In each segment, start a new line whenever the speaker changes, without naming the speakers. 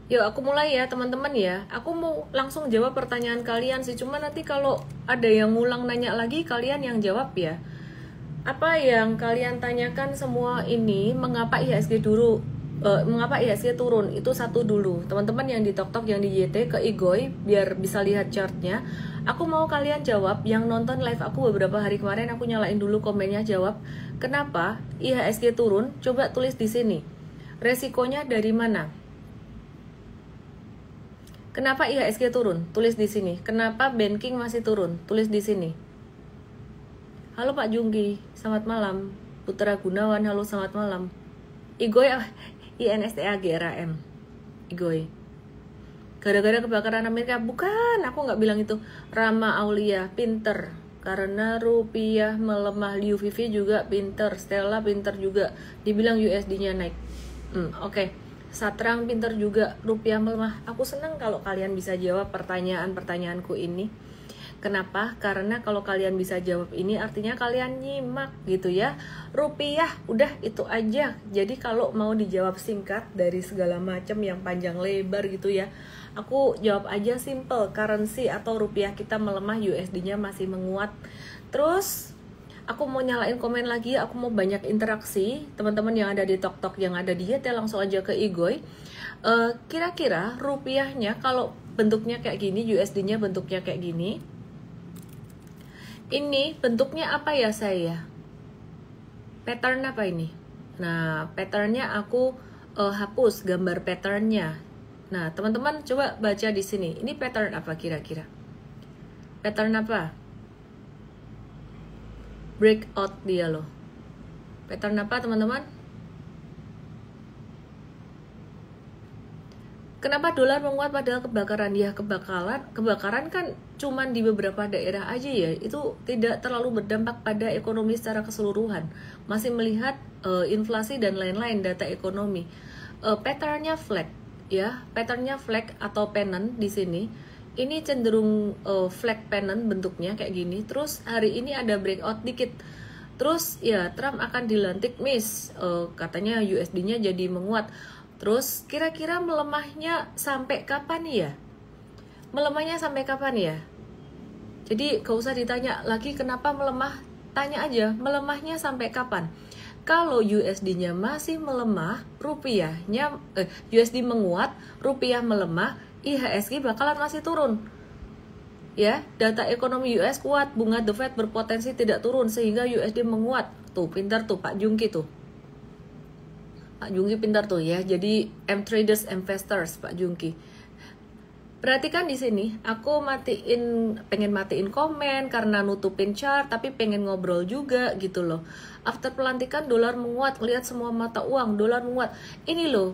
Yuk aku mulai ya teman-teman ya. Aku mau langsung jawab pertanyaan kalian sih. Cuma nanti kalau ada yang ngulang nanya lagi, kalian yang jawab ya. Apa yang kalian tanyakan semua ini, mengapa IHSG dulu? Mengapa IHSG turun? Itu satu dulu. Teman-teman yang di TokTok, yang di YT, ke Igoy biar bisa lihat chartnya. Aku mau kalian jawab. Yang nonton live aku beberapa hari kemarin, aku nyalain dulu komennya, jawab. Kenapa IHSG turun? Coba tulis di sini. Resikonya dari mana? Kenapa IHSG turun? Tulis di sini. Kenapa banking masih turun? Tulis di sini. Halo Pak Junggi, selamat malam. Putra Gunawan, halo selamat malam. Igoy, INSTAGRAM. Igoy. Gara-gara kebakaran Amerika? Bukan, aku nggak bilang itu. Rama Aulia, pinter. Karena rupiah melemah. Liu Vivi juga pinter. Stella pinter juga. Dibilang USD-nya naik. Oke. Satrang pinter juga, rupiah melemah. Aku senang kalau kalian bisa jawab pertanyaan-pertanyaanku ini. Kenapa? Karena kalau kalian bisa jawab ini artinya kalian nyimak gitu ya. Rupiah, udah itu aja. Jadi kalau mau dijawab singkat dari segala macam yang panjang lebar gitu ya, aku jawab aja simple. Currency atau rupiah kita melemah, USD-nya masih menguat. Terus aku mau nyalain komen lagi, aku mau banyak interaksi. Teman-teman yang ada di TokTok, yang ada di YT, langsung aja ke Igoy. Kira-kira rupiahnya kalau bentuknya kayak gini, USD-nya bentuknya kayak gini. Ini bentuknya apa ya saya? Pattern apa ini? Nah, patternnya aku hapus gambar patternnya. Nah, teman-teman coba baca di sini. Ini pattern apa kira-kira? Pattern apa? Breakout dia loh. Pattern apa teman-teman? Kenapa dolar menguat padahal kebakaran? Ya kebakaran kan cuman di beberapa daerah aja ya. Itu tidak terlalu berdampak pada ekonomi secara keseluruhan. Masih melihat inflasi dan lain-lain data ekonomi. Patternnya flag ya, patternnya flag atau pennant di sini. Ini cenderung flag pennant bentuknya kayak gini. Terus hari ini ada breakout dikit. Terus ya Trump akan dilantik Miss, katanya USD-nya jadi menguat. Terus kira-kira melemahnya sampai kapan ya? Melemahnya sampai kapan ya? Jadi gak usah ditanya lagi kenapa melemah, tanya aja melemahnya sampai kapan. Kalau USD-nya masih melemah, rupiahnya USD menguat, rupiah melemah, IHSG bakalan masih turun. Ya, data ekonomi US kuat, bunga The Fed berpotensi tidak turun sehingga USD menguat. Tuh, pintar tuh Pak Jungki tuh. Pak Jungki pintar tuh ya. Jadi M Traders Investors Pak Jungki. Perhatikan di sini, aku pengen matiin komen karena nutupin chart, tapi pengen ngobrol juga gitu loh. After pelantikan dolar menguat, lihat semua mata uang dolar menguat. Ini loh,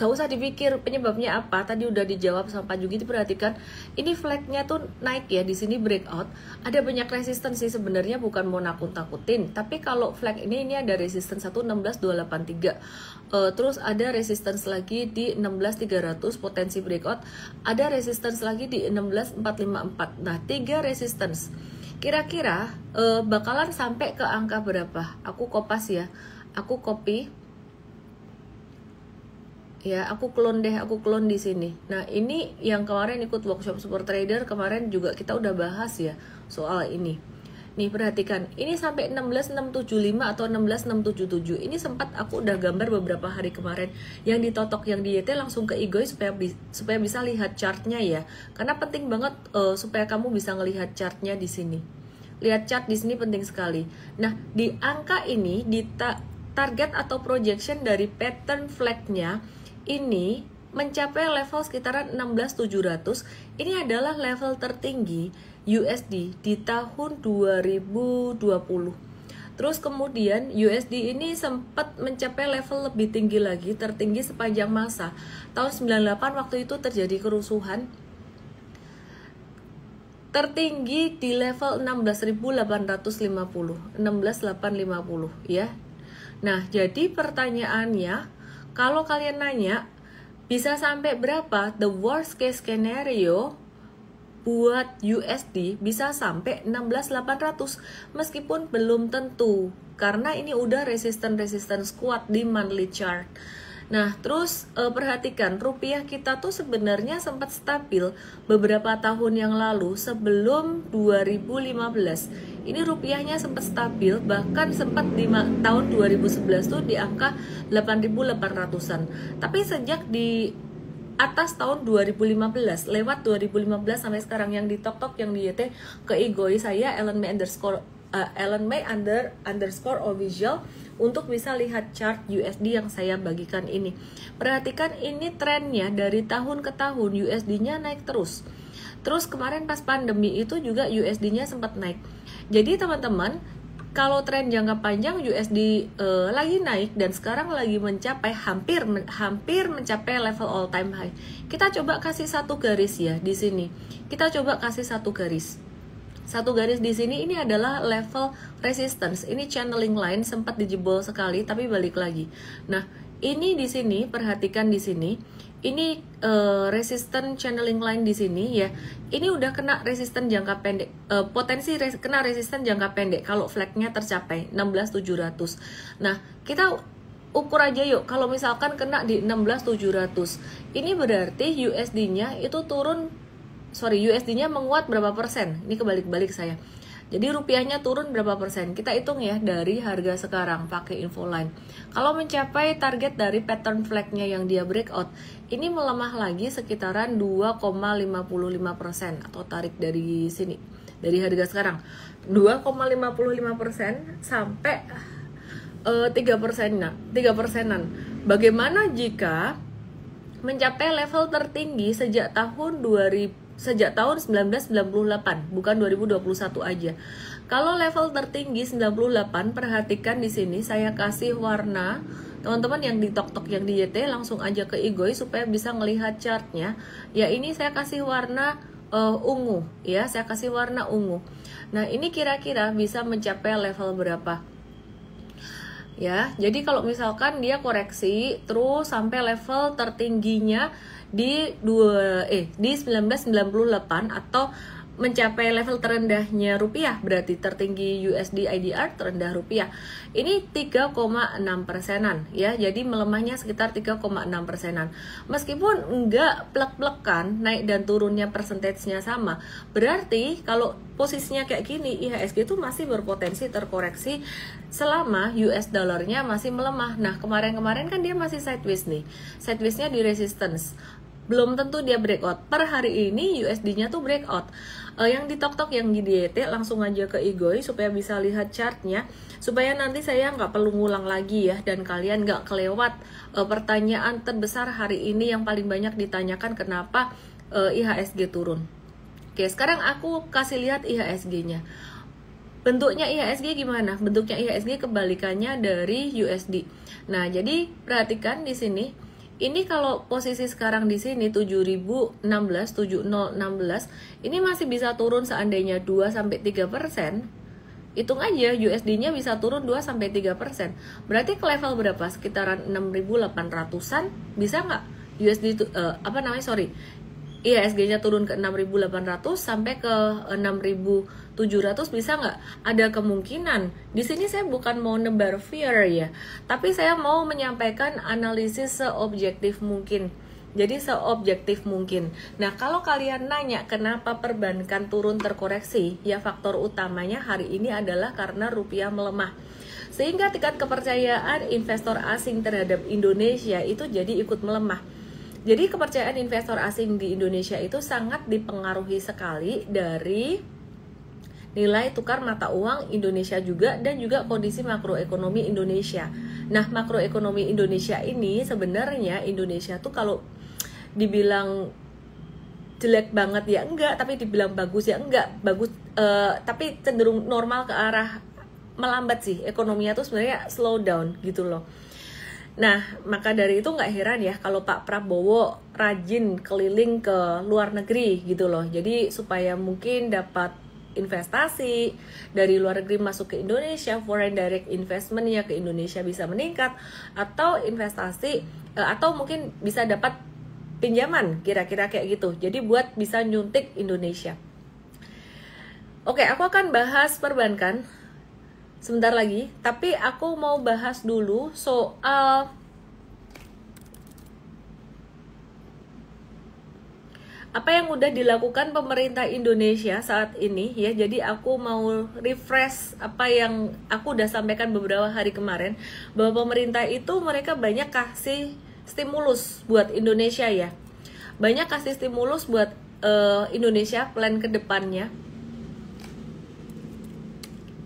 gak usah dipikir penyebabnya apa, tadi udah dijawab sama Pak Jugi. Perhatikan, ini flagnya tuh naik ya, di sini breakout. Ada banyak resistance sih sebenarnya, bukan mau nakut-nakutin. Tapi kalau flag ini ada resistance 16283. Terus ada resistance lagi di 16300 potensi breakout. Ada resistance lagi di 16454. Nah, 3 resistance. Kira-kira bakalan sampai ke angka berapa? Aku kopas ya. Aku copy. Ya, aku clone di sini. Nah, ini yang kemarin ikut workshop super trader kemarin juga kita udah bahas ya soal ini. Nih, perhatikan, ini sampai 16675 atau 16677. Ini sempat aku udah gambar beberapa hari kemarin. Yang ditotok, yang di YT langsung ke Igoy supaya bisa lihat chartnya ya. Karena penting banget supaya kamu bisa ngelihat chartnya di sini. Lihat chart di sini penting sekali. Nah, di angka ini di target atau projection dari pattern flagnya ini mencapai level sekitaran 16700. Ini adalah level tertinggi USD di tahun 2020. Terus kemudian USD ini sempat mencapai level lebih tinggi lagi, tertinggi sepanjang masa. Tahun 98 waktu itu terjadi kerusuhan. Tertinggi di level 16.850, 16.850 ya. Nah, jadi pertanyaannya, kalau kalian nanya bisa sampai berapa, the worst case scenario buat USD bisa sampai 16.800 meskipun belum tentu karena ini udah resistance kuat di monthly chart. Nah, terus perhatikan rupiah kita tuh sebenarnya sempat stabil beberapa tahun yang lalu sebelum 2015. Ini rupiahnya sempat stabil, bahkan sempat di tahun 2011 tuh di angka 8.800-an. Tapi sejak di atas tahun 2015, lewat 2015 sampai sekarang yang di TokTok, yang di YT, ke Igoi saya Ellen May underscore official untuk bisa lihat chart USD yang saya bagikan ini. Perhatikan ini trennya dari tahun ke tahun USD-nya naik terus. Terus kemarin pas pandemi itu juga USD-nya sempat naik. Jadi teman-teman, kalau tren jangka panjang USD lagi naik dan sekarang lagi mencapai hampir mencapai level all time high. Kita coba kasih satu garis ya di sini. Kita coba kasih satu garis. Satu garis di sini ini adalah level resistance. Ini channeling line sempat dijebol sekali tapi balik lagi. Nah, ini di sini perhatikan di sini. Ini resistance channeling line di sini ya. Ini udah kena resistance jangka pendek. Kena resistance jangka pendek kalau flagnya tercapai 16.700. Nah, kita ukur aja yuk. Kalau misalkan kena di 16.700, ini berarti USD-nya itu USD-nya menguat berapa persen? Ini kebalik-balik saya. Jadi rupiahnya turun berapa persen? Kita hitung ya dari harga sekarang pakai info line. Kalau mencapai target dari pattern flag-nya yang dia breakout, ini melemah lagi sekitaran 2,55% atau tarik dari sini. Dari harga sekarang 2,55% sampai 3%-an. Bagaimana jika mencapai level tertinggi sejak tahun 1998, bukan 2021 aja. Kalau level tertinggi 98, perhatikan di sini saya kasih warna. Teman-teman yang di TokTok, yang di YT langsung aja ke Igoi supaya bisa melihat chartnya. Ya, ini saya kasih warna ungu ya, saya kasih warna ungu. Nah, ini kira-kira bisa mencapai level berapa? Ya, jadi kalau misalkan dia koreksi terus sampai level tertingginya di 1998 atau mencapai level terendahnya rupiah, berarti tertinggi USD IDR, terendah rupiah. Ini 3,6%-an ya. Jadi melemahnya sekitar 3,6%-an. Meskipun enggak plek-plekan naik dan turunnya persentasenya sama, berarti kalau posisinya kayak gini, IHSG itu masih berpotensi terkoreksi selama US dollarnya masih melemah. Nah, kemarin-kemarin kan dia masih sideways nih. Sideways-nya di resistance. Belum tentu dia breakout. Per hari ini USD-nya tuh breakout. Yang di TokTok, yang di DT langsung aja ke Igoi supaya bisa lihat chartnya, supaya nanti saya nggak perlu ngulang lagi ya, dan kalian nggak kelewat pertanyaan terbesar hari ini yang paling banyak ditanyakan, kenapa IHSG turun. Oke, sekarang aku kasih lihat IHSG-nya. Bentuknya IHSG gimana? Bentuknya IHSG kebalikannya dari USD. Nah, jadi perhatikan di sini. Ini kalau posisi sekarang di sini 7016, ini masih bisa turun seandainya 2-3%. Hitung aja USD-nya bisa turun 2-3%. Berarti ke level berapa? Sekitaran 6.800-an bisa nggak? IHSG-nya turun ke 6.800 sampai ke 6.700 bisa nggak? Ada kemungkinan. Di sini saya bukan mau nebar fear ya, tapi saya mau menyampaikan analisis seobjektif mungkin. Jadi seobjektif mungkin. Nah, kalau kalian nanya kenapa perbankan turun terkoreksi, ya faktor utamanya hari ini adalah karena rupiah melemah. Sehingga tingkat kepercayaan investor asing terhadap Indonesia itu jadi ikut melemah. Jadi kepercayaan investor asing di Indonesia itu sangat dipengaruhi sekali dari nilai tukar mata uang Indonesia juga, dan juga kondisi makroekonomi Indonesia. Nah, makroekonomi Indonesia ini sebenarnya Indonesia tuh kalau dibilang jelek banget ya enggak, tapi dibilang bagus ya enggak, bagus tapi cenderung normal ke arah melambat sih. Ekonominya tuh sebenarnya slow down gitu loh. Nah, maka dari itu nggak heran ya kalau Pak Prabowo rajin keliling ke luar negeri gitu loh. Jadi supaya mungkin dapat investasi dari luar negeri masuk ke Indonesia, foreign direct investment ya ke Indonesia bisa meningkat, atau investasi atau mungkin bisa dapat pinjaman, kira-kira kayak gitu. Jadi buat bisa nyuntik Indonesia. Oke, aku akan bahas perbankan sebentar lagi, tapi aku mau bahas dulu soal Apa yang udah dilakukan pemerintah Indonesia saat ini ya. Jadi aku mau refresh apa yang aku udah sampaikan beberapa hari kemarin, bahwa pemerintah itu mereka banyak kasih stimulus buat Indonesia ya. Banyak kasih stimulus buat Indonesia plan ke depannya.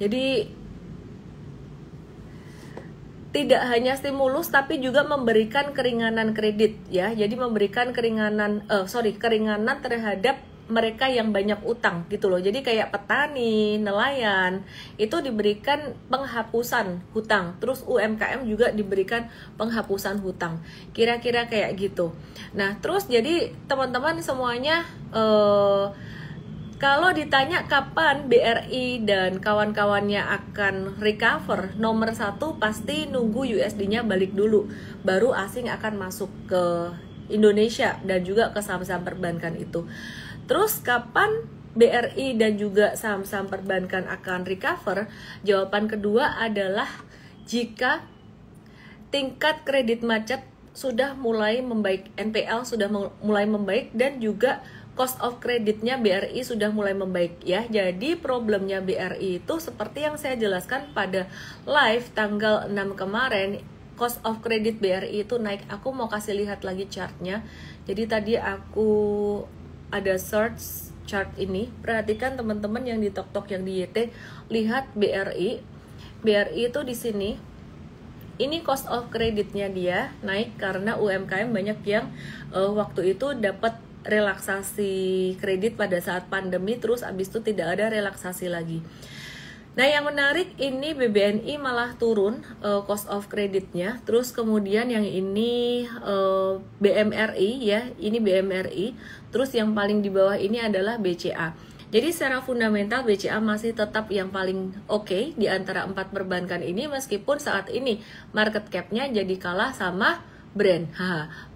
Jadi tidak hanya stimulus tapi juga memberikan keringanan kredit ya. Jadi memberikan keringanan terhadap mereka yang banyak utang gitu loh. Jadi kayak petani, nelayan itu diberikan penghapusan hutang. Terus UMKM juga diberikan penghapusan hutang. Kira-kira kayak gitu. Nah, terus jadi teman-teman semuanya kalau ditanya kapan BRI dan kawan-kawannya akan recover, nomor satu pasti nunggu USD-nya balik dulu, baru asing akan masuk ke Indonesia dan juga ke saham-saham perbankan itu. Terus kapan BRI dan juga saham-saham perbankan akan recover? Jawaban kedua adalah jika tingkat kredit macet sudah mulai membaik, NPL sudah mulai membaik, dan juga cost of creditnya BRI sudah mulai membaik ya. Jadi problemnya BRI itu seperti yang saya jelaskan pada live tanggal 6 kemarin, cost of credit BRI itu naik. Aku mau kasih lihat lagi chartnya. Jadi tadi aku ada search chart ini. Perhatikan teman-teman yang di TokTok, yang di YT, lihat BRI. BRI itu di sini. Ini cost of creditnya dia naik karena UMKM banyak yang waktu itu dapat relaksasi kredit pada saat pandemi, terus abis itu tidak ada relaksasi lagi. Nah, yang menarik ini BBNI malah turun cost of creditnya. Terus kemudian yang ini BMRI ya, ini BMRI. Terus yang paling di bawah ini adalah BCA. Jadi secara fundamental BCA masih tetap yang paling oke di antara 4 perbankan ini, meskipun saat ini market cap-nya jadi kalah sama Brand.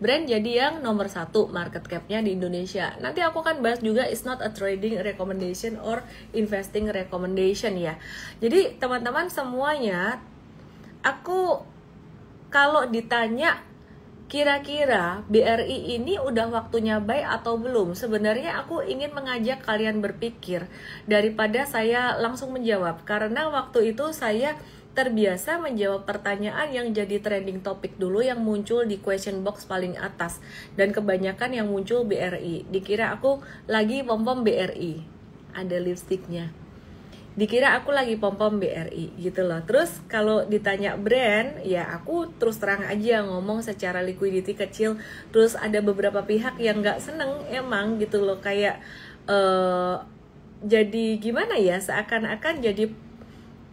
Brand jadi yang nomor 1 market cap-nya di Indonesia. Nanti aku akan bahas juga, it's not a trading recommendation or investing recommendation ya. Jadi teman-teman semuanya, aku kalau ditanya kira-kira BRI ini udah waktunya buy atau belum, sebenarnya aku ingin mengajak kalian berpikir daripada saya langsung menjawab, karena waktu itu saya terbiasa menjawab pertanyaan yang jadi trending topik dulu, yang muncul di question box paling atas, dan kebanyakan yang muncul BRI. Dikira aku lagi pom-pom BRI, ada lipstiknya, dikira aku lagi pom-pom BRI gitu loh. Terus kalau ditanya brand, ya aku terus terang aja ngomong secara liquidity kecil. Terus ada beberapa pihak yang gak seneng emang gitu loh, kayak jadi gimana ya, seakan-akan jadi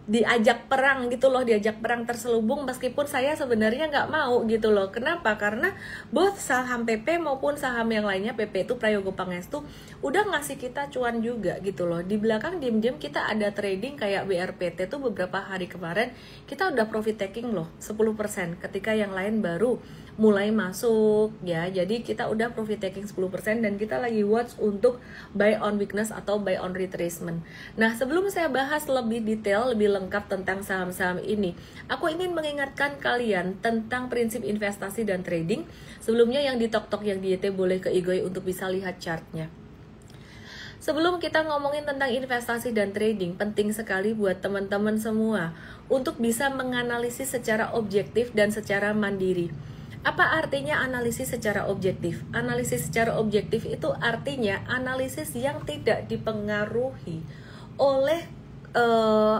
diajak perang gitu loh, diajak perang terselubung, meskipun saya sebenarnya nggak mau gitu loh. Kenapa? Karena both saham PP maupun saham yang lainnya, PP itu Prayogo Pangestu, udah ngasih kita cuan juga gitu loh. Di belakang diem-diem kita ada trading kayak BRPT tuh beberapa hari kemarin kita udah profit taking loh 10%, ketika yang lain baru mulai masuk ya. Jadi kita udah profit taking 10% dan kita lagi watch untuk buy on weakness atau buy on retracement. Nah, sebelum saya bahas lebih detail, lebih lengkap tentang saham-saham ini, aku ingin mengingatkan kalian tentang prinsip investasi dan trading. Sebelumnya yang di TokTok, yang di YT boleh ke Igoy untuk bisa lihat chartnya. Sebelum kita ngomongin tentang investasi dan trading, penting sekali buat teman-teman semua untuk bisa menganalisis secara objektif dan secara mandiri. Apa artinya analisis secara objektif? Analisis secara objektif itu artinya analisis yang tidak dipengaruhi oleh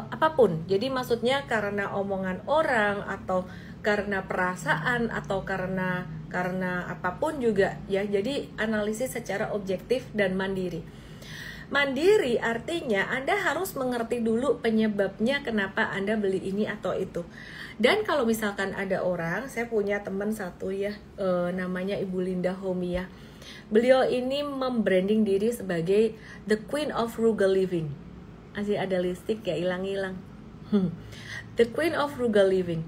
apapun. Jadi maksudnya karena omongan orang, atau karena perasaan, atau karena apapun juga ya. Jadi analisis secara objektif dan mandiri. Mandiri artinya Anda harus mengerti dulu penyebabnya kenapa Anda beli ini atau itu. Dan kalau misalkan ada orang, saya punya teman satu ya, namanya Ibu Linda Homia. Beliau ini membranding diri sebagai the Queen of Frugal Living. Masih ada listrik ya, hilang-hilang. The Queen of Frugal Living.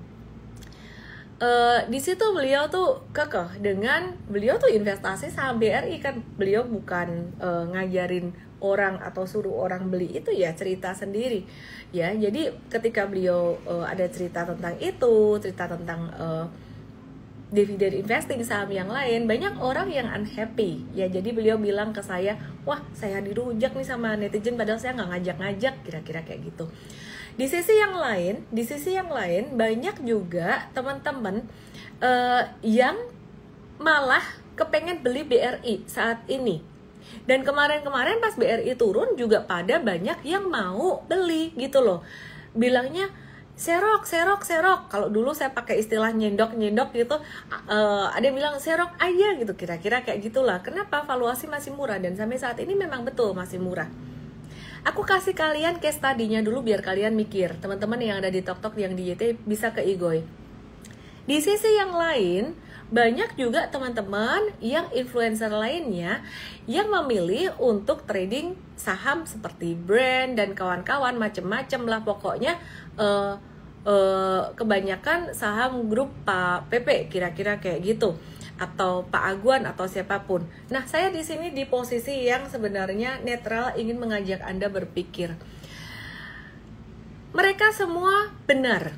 Di situ beliau tuh kekeh dengan, beliau tuh investasi saham BRI kan. Beliau bukan ngajarin orang atau suruh orang beli, itu ya cerita sendiri ya. Jadi ketika beliau ada cerita tentang itu, cerita tentang dividen investing saham yang lain, banyak orang yang unhappy ya. Jadi beliau bilang ke saya, wah saya dirujak nih sama netizen padahal saya nggak ngajak-ngajak, kira-kira kayak gitu. Di sisi yang lain banyak juga teman-teman yang malah kepengen beli BRI saat ini. Dan kemarin-kemarin pas BRI turun juga pada banyak yang mau beli gitu loh. Bilangnya serok. Kalau dulu saya pakai istilah nyendok gitu, ada yang bilang serok aja gitu, kira-kira kayak gitulah. Kenapa? Valuasi masih murah dan sampai saat ini memang betul masih murah. Aku kasih kalian case study-nya dulu biar kalian mikir. Teman-teman yang ada di TokTok yang di YT bisa ke Igoy. Di sisi yang lain, banyak juga teman-teman yang influencer lainnya yang memilih untuk trading saham seperti brand dan kawan-kawan, macem-macem lah pokoknya. Kebanyakan saham grup Pak Pepe, kira-kira kayak gitu, atau Pak Aguan atau siapapun. Nah, saya di sini di posisi yang sebenarnya netral, ingin mengajak Anda berpikir. Mereka semua benar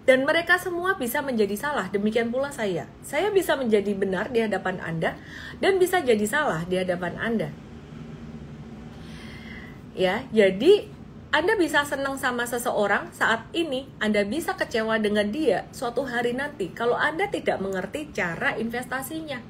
dan mereka semua bisa menjadi salah. Demikian pula saya bisa menjadi benar di hadapan Anda dan bisa jadi salah di hadapan Anda. Ya, jadi Anda bisa senang sama seseorang saat ini, Anda bisa kecewa dengan dia suatu hari nanti kalau Anda tidak mengerti cara investasinya.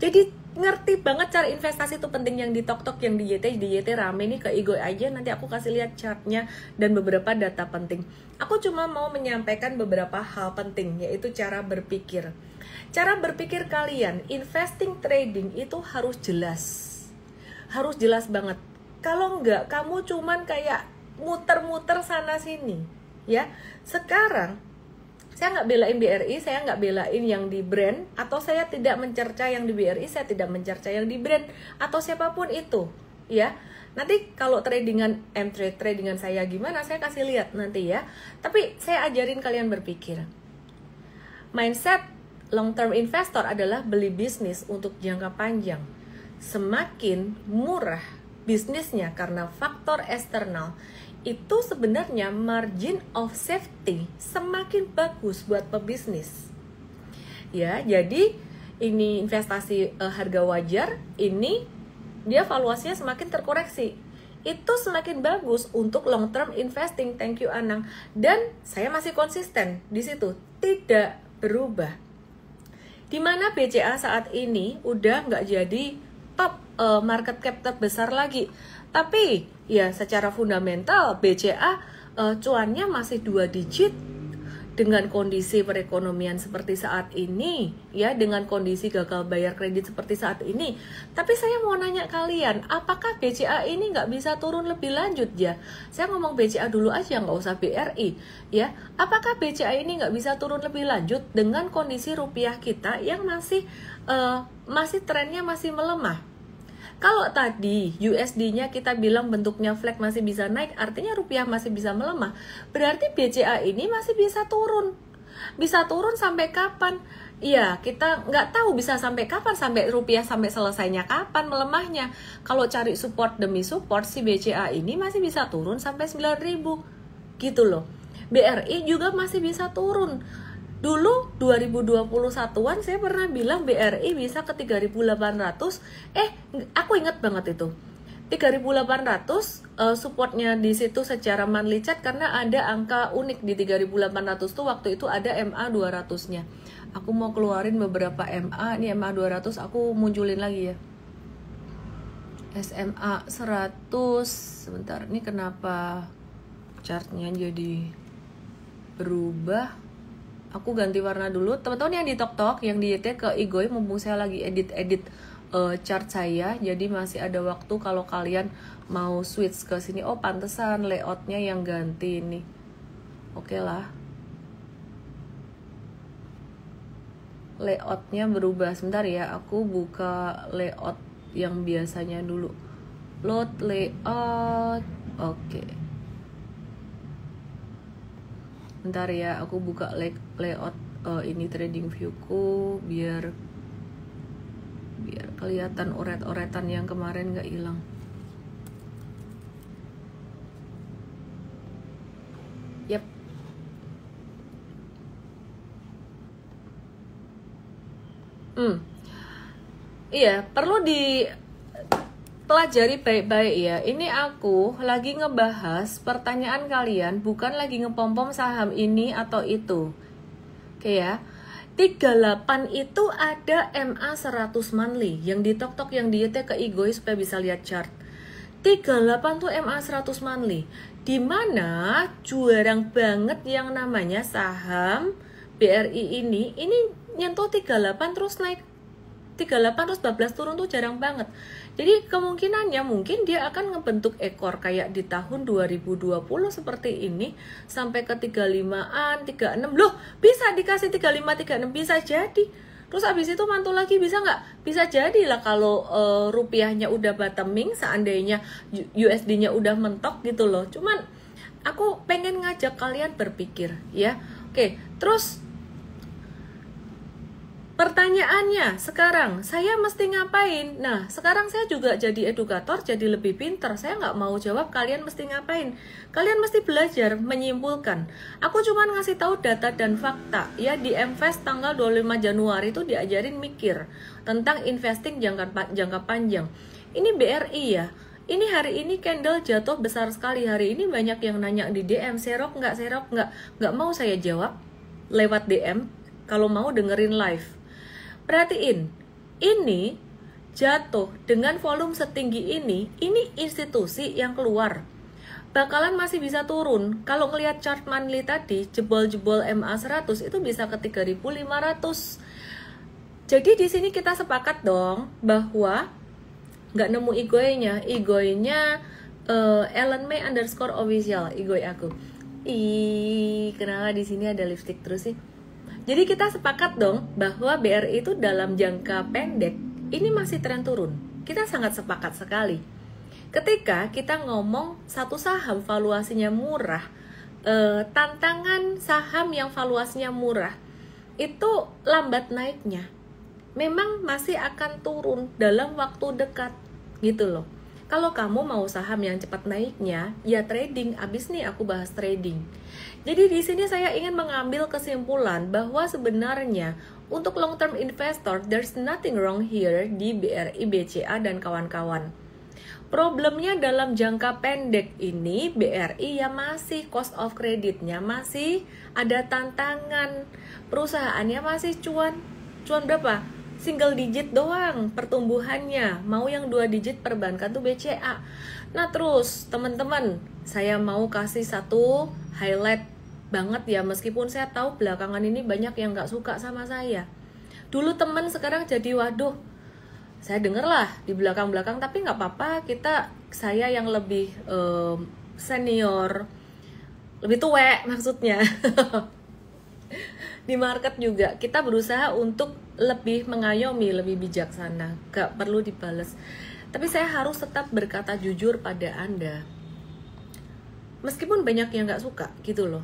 Jadi ngerti banget cara investasi itu penting. Yang di TokTok, yang di YT rame nih, ke Igoy aja, nanti aku kasih lihat chartnya dan beberapa data penting. Aku cuma mau menyampaikan beberapa hal penting, yaitu cara berpikir. Cara berpikir kalian, investing trading itu harus jelas banget. Kalau enggak, kamu cuman kayak muter-muter sana sini ya. Sekarang saya nggak belain BRI, saya nggak belain yang di brand, atau saya tidak mencerca yang di BRI, saya tidak mencerca yang di brand atau siapapun itu ya. Nanti kalau tradingan tradingan saya gimana, saya kasih lihat nanti ya. Tapi saya ajarin kalian berpikir. Mindset long term investor adalah beli bisnis untuk jangka panjang. Semakin murah bisnisnya karena faktor eksternal, itu sebenarnya margin of safety semakin bagus buat pebisnis. Ya, jadi ini investasi harga wajar, ini dia valuasinya semakin terkoreksi. Itu semakin bagus untuk long term investing. Thank you Anang. Dan saya masih konsisten di situ, tidak berubah. Dimana BCA saat ini udah nggak jadi top market cap terbesar lagi. Tapi ya secara fundamental BCA cuannya masih 2 digit dengan kondisi perekonomian seperti saat ini ya, dengan kondisi gagal bayar kredit seperti saat ini. Tapi saya mau nanya kalian, apakah BCA ini nggak bisa turun lebih lanjut ya? Saya ngomong BCA dulu aja, nggak usah BRI ya. Apakah BCA ini nggak bisa turun lebih lanjut dengan kondisi rupiah kita yang masih trennya masih melemah? Kalau tadi USD-nya kita bilang bentuknya flag masih bisa naik, artinya rupiah masih bisa melemah. Berarti BCA ini masih bisa turun. Bisa turun sampai kapan? Iya, kita nggak tahu bisa sampai kapan, sampai rupiah sampai selesainya kapan melemahnya. Kalau cari support demi support, si BCA ini masih bisa turun sampai 9.000 gitu loh. BRI juga masih bisa turun. Dulu 2021-an saya pernah bilang BRI bisa ke 3.800. Aku ingat banget itu. 3.800 supportnya di situ secara monthly chart, karena ada angka unik di 3.800 tuh, waktu itu ada MA 200-nya. Aku mau keluarin beberapa MA, ini MA 200 aku munculin lagi ya. SMA 100, sebentar, ini kenapa chartnya jadi berubah? Aku ganti warna dulu. Teman-teman yang di TokTok, yang di YT ke Igoy, mumpung saya lagi edit chart saya, jadi masih ada waktu kalau kalian mau switch ke sini. Oh, pantesan layoutnya yang ganti ini. Oke lah. Layoutnya berubah. Sebentar ya, aku buka layout yang biasanya dulu. Load layout. Oke. Bentar ya, aku buka layout ini trading viewku biar kelihatan oret-oretan yang kemarin nggak hilang. Yap. Hmm. Iya, perlu dipelajari baik-baik ya. Ini aku lagi ngebahas pertanyaan kalian, bukan lagi ngepom-pom saham ini atau itu. Oke ya. 38 itu ada MA 100 monthly yang ditok-tok, yang diete ke Igoi supaya bisa lihat chart. 38 tuh MA 100 monthly, dimana jarang banget yang namanya saham BRI ini nyentuh 38 terus naik 38 terus 12 turun tuh jarang banget. Jadi kemungkinannya mungkin dia akan ngebentuk ekor kayak di tahun 2020 seperti ini sampai ke 35-an, 36. Loh, bisa dikasih 35, 36 bisa jadi. Terus abis itu mantul lagi bisa nggak? Bisa jadi lah kalau rupiahnya udah bottoming, seandainya USD-nya udah mentok gitu loh. Cuman aku pengen ngajak kalian berpikir ya. Oke, terus pertanyaannya sekarang, saya mesti ngapain? Nah, sekarang saya juga jadi edukator, jadi lebih pinter. Saya nggak mau jawab kalian mesti ngapain. Kalian mesti belajar menyimpulkan. Aku cuma ngasih tahu data dan fakta. Ya, di MFest tanggal 25 Januari itu diajarin mikir tentang investing jangka panjang. Ini BRI ya. Ini hari ini candle jatuh besar sekali. Hari ini banyak yang nanya di DM, serok nggak, serok nggak. Nggak mau saya jawab lewat DM. Kalau mau dengerin live. Perhatiin, ini jatuh dengan volume setinggi ini institusi yang keluar. Bakalan masih bisa turun. Kalau ngelihat chart monthly tadi, jebol-jebol MA 100 itu bisa ke 3.500. Jadi di sini kita sepakat dong bahwa nggak nemu Igoi-nya. Igoi-nya Ellen May _official, Igoi aku. Kenapa di sini ada lipstick terus sih? Jadi kita sepakat dong bahwa BRI itu dalam jangka pendek ini masih tren turun. Kita sangat sepakat sekali. Ketika kita ngomong satu saham valuasinya murah, tantangan saham yang valuasinya murah itu lambat naiknya. Memang masih akan turun dalam waktu dekat gitu loh. Kalau kamu mau saham yang cepat naiknya, ya trading. Abis nih aku bahas trading. Jadi di sini saya ingin mengambil kesimpulan bahwa sebenarnya untuk long term investor, there's nothing wrong here di BRI, BCA dan kawan-kawan. Problemnya dalam jangka pendek ini BRI ya masih cost of creditnya masih ada tantangan, perusahaannya masih cuan berapa? Single digit doang pertumbuhannya, mau yang 2 digit perbankan tuh BCA. Nah terus teman-teman, saya mau kasih satu highlight banget ya, meskipun saya tahu belakangan ini banyak yang gak suka sama saya. Dulu teman, sekarang jadi waduh. Saya denger lah di belakang-belakang, tapi gak apa-apa, saya yang lebih senior, lebih tua maksudnya. Di market juga kita berusaha untuk lebih mengayomi, lebih bijaksana, gak perlu dibales. Tapi saya harus tetap berkata jujur pada Anda, meskipun banyak yang gak suka gitu loh.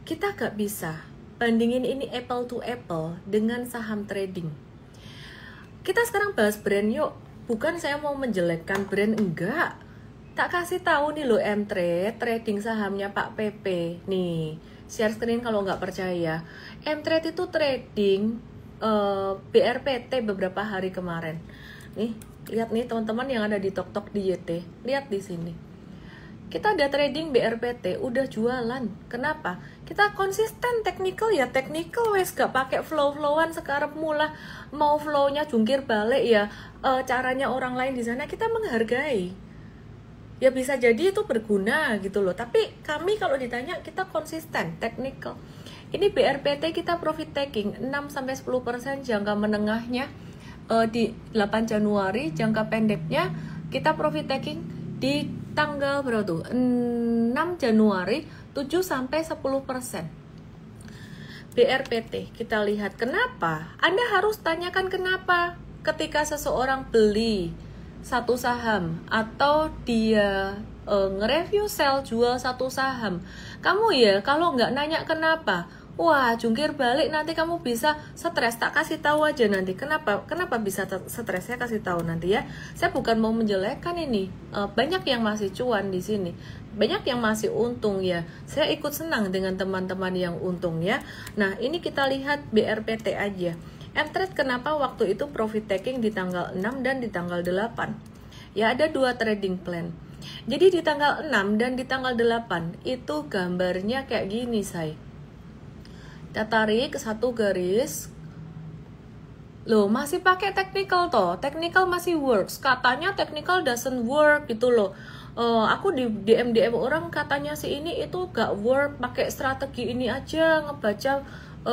Kita gak bisa bandingin ini apple to apple dengan saham trading. Kita sekarang bahas brand yuk. Bukan saya mau menjelekkan brand, enggak. Tak kasih tahu nih loh M-Trade, trading sahamnya Pak PP. Nih, share screen kalau nggak percaya. M-Trade itu trading BRPT beberapa hari kemarin. Nih, lihat nih teman-teman yang ada di Tok di YT. Lihat di sini. Kita ada trading BRPT, udah jualan. Kenapa? Kita konsisten, technical ya technical wes, gak pakai flow-flowan sekarang mula. Mau flownya jungkir balik ya, caranya orang lain di sana kita menghargai. Ya bisa jadi itu berguna gitu loh. Tapi kami kalau ditanya kita konsisten, technical. Ini BRPT kita profit taking 6-10% jangka menengahnya di 8 Januari, jangka pendeknya kita profit taking di tanggal berapa tuh? 6 Januari 7-10%. BRPT kita lihat kenapa? Anda harus tanyakan kenapa ketika seseorang beli satu saham atau dia nge-review sell jual satu saham. Kamu ya kalau nggak nanya kenapa, wah jungkir balik nanti kamu bisa stres. Tak kasih tahu aja nanti kenapa bisa stres, saya kasih tahu nanti ya. Saya bukan mau menjelekkan ini, banyak yang masih cuan di sini, banyak yang masih untung ya. Saya ikut senang dengan teman-teman yang untung ya. Nah ini kita lihat BRPT aja. M-Trade kenapa waktu itu profit taking di tanggal 6 dan di tanggal 8? Ya, ada 2 trading plan. Jadi di tanggal 6 dan di tanggal 8 itu gambarnya kayak gini, say. Kita tarik satu garis. Loh, masih pakai technical toh. Technical masih works. Katanya technical doesn't work gitu loh. Aku di DM orang katanya sih ini itu gak work, pakai strategi ini aja ngebaca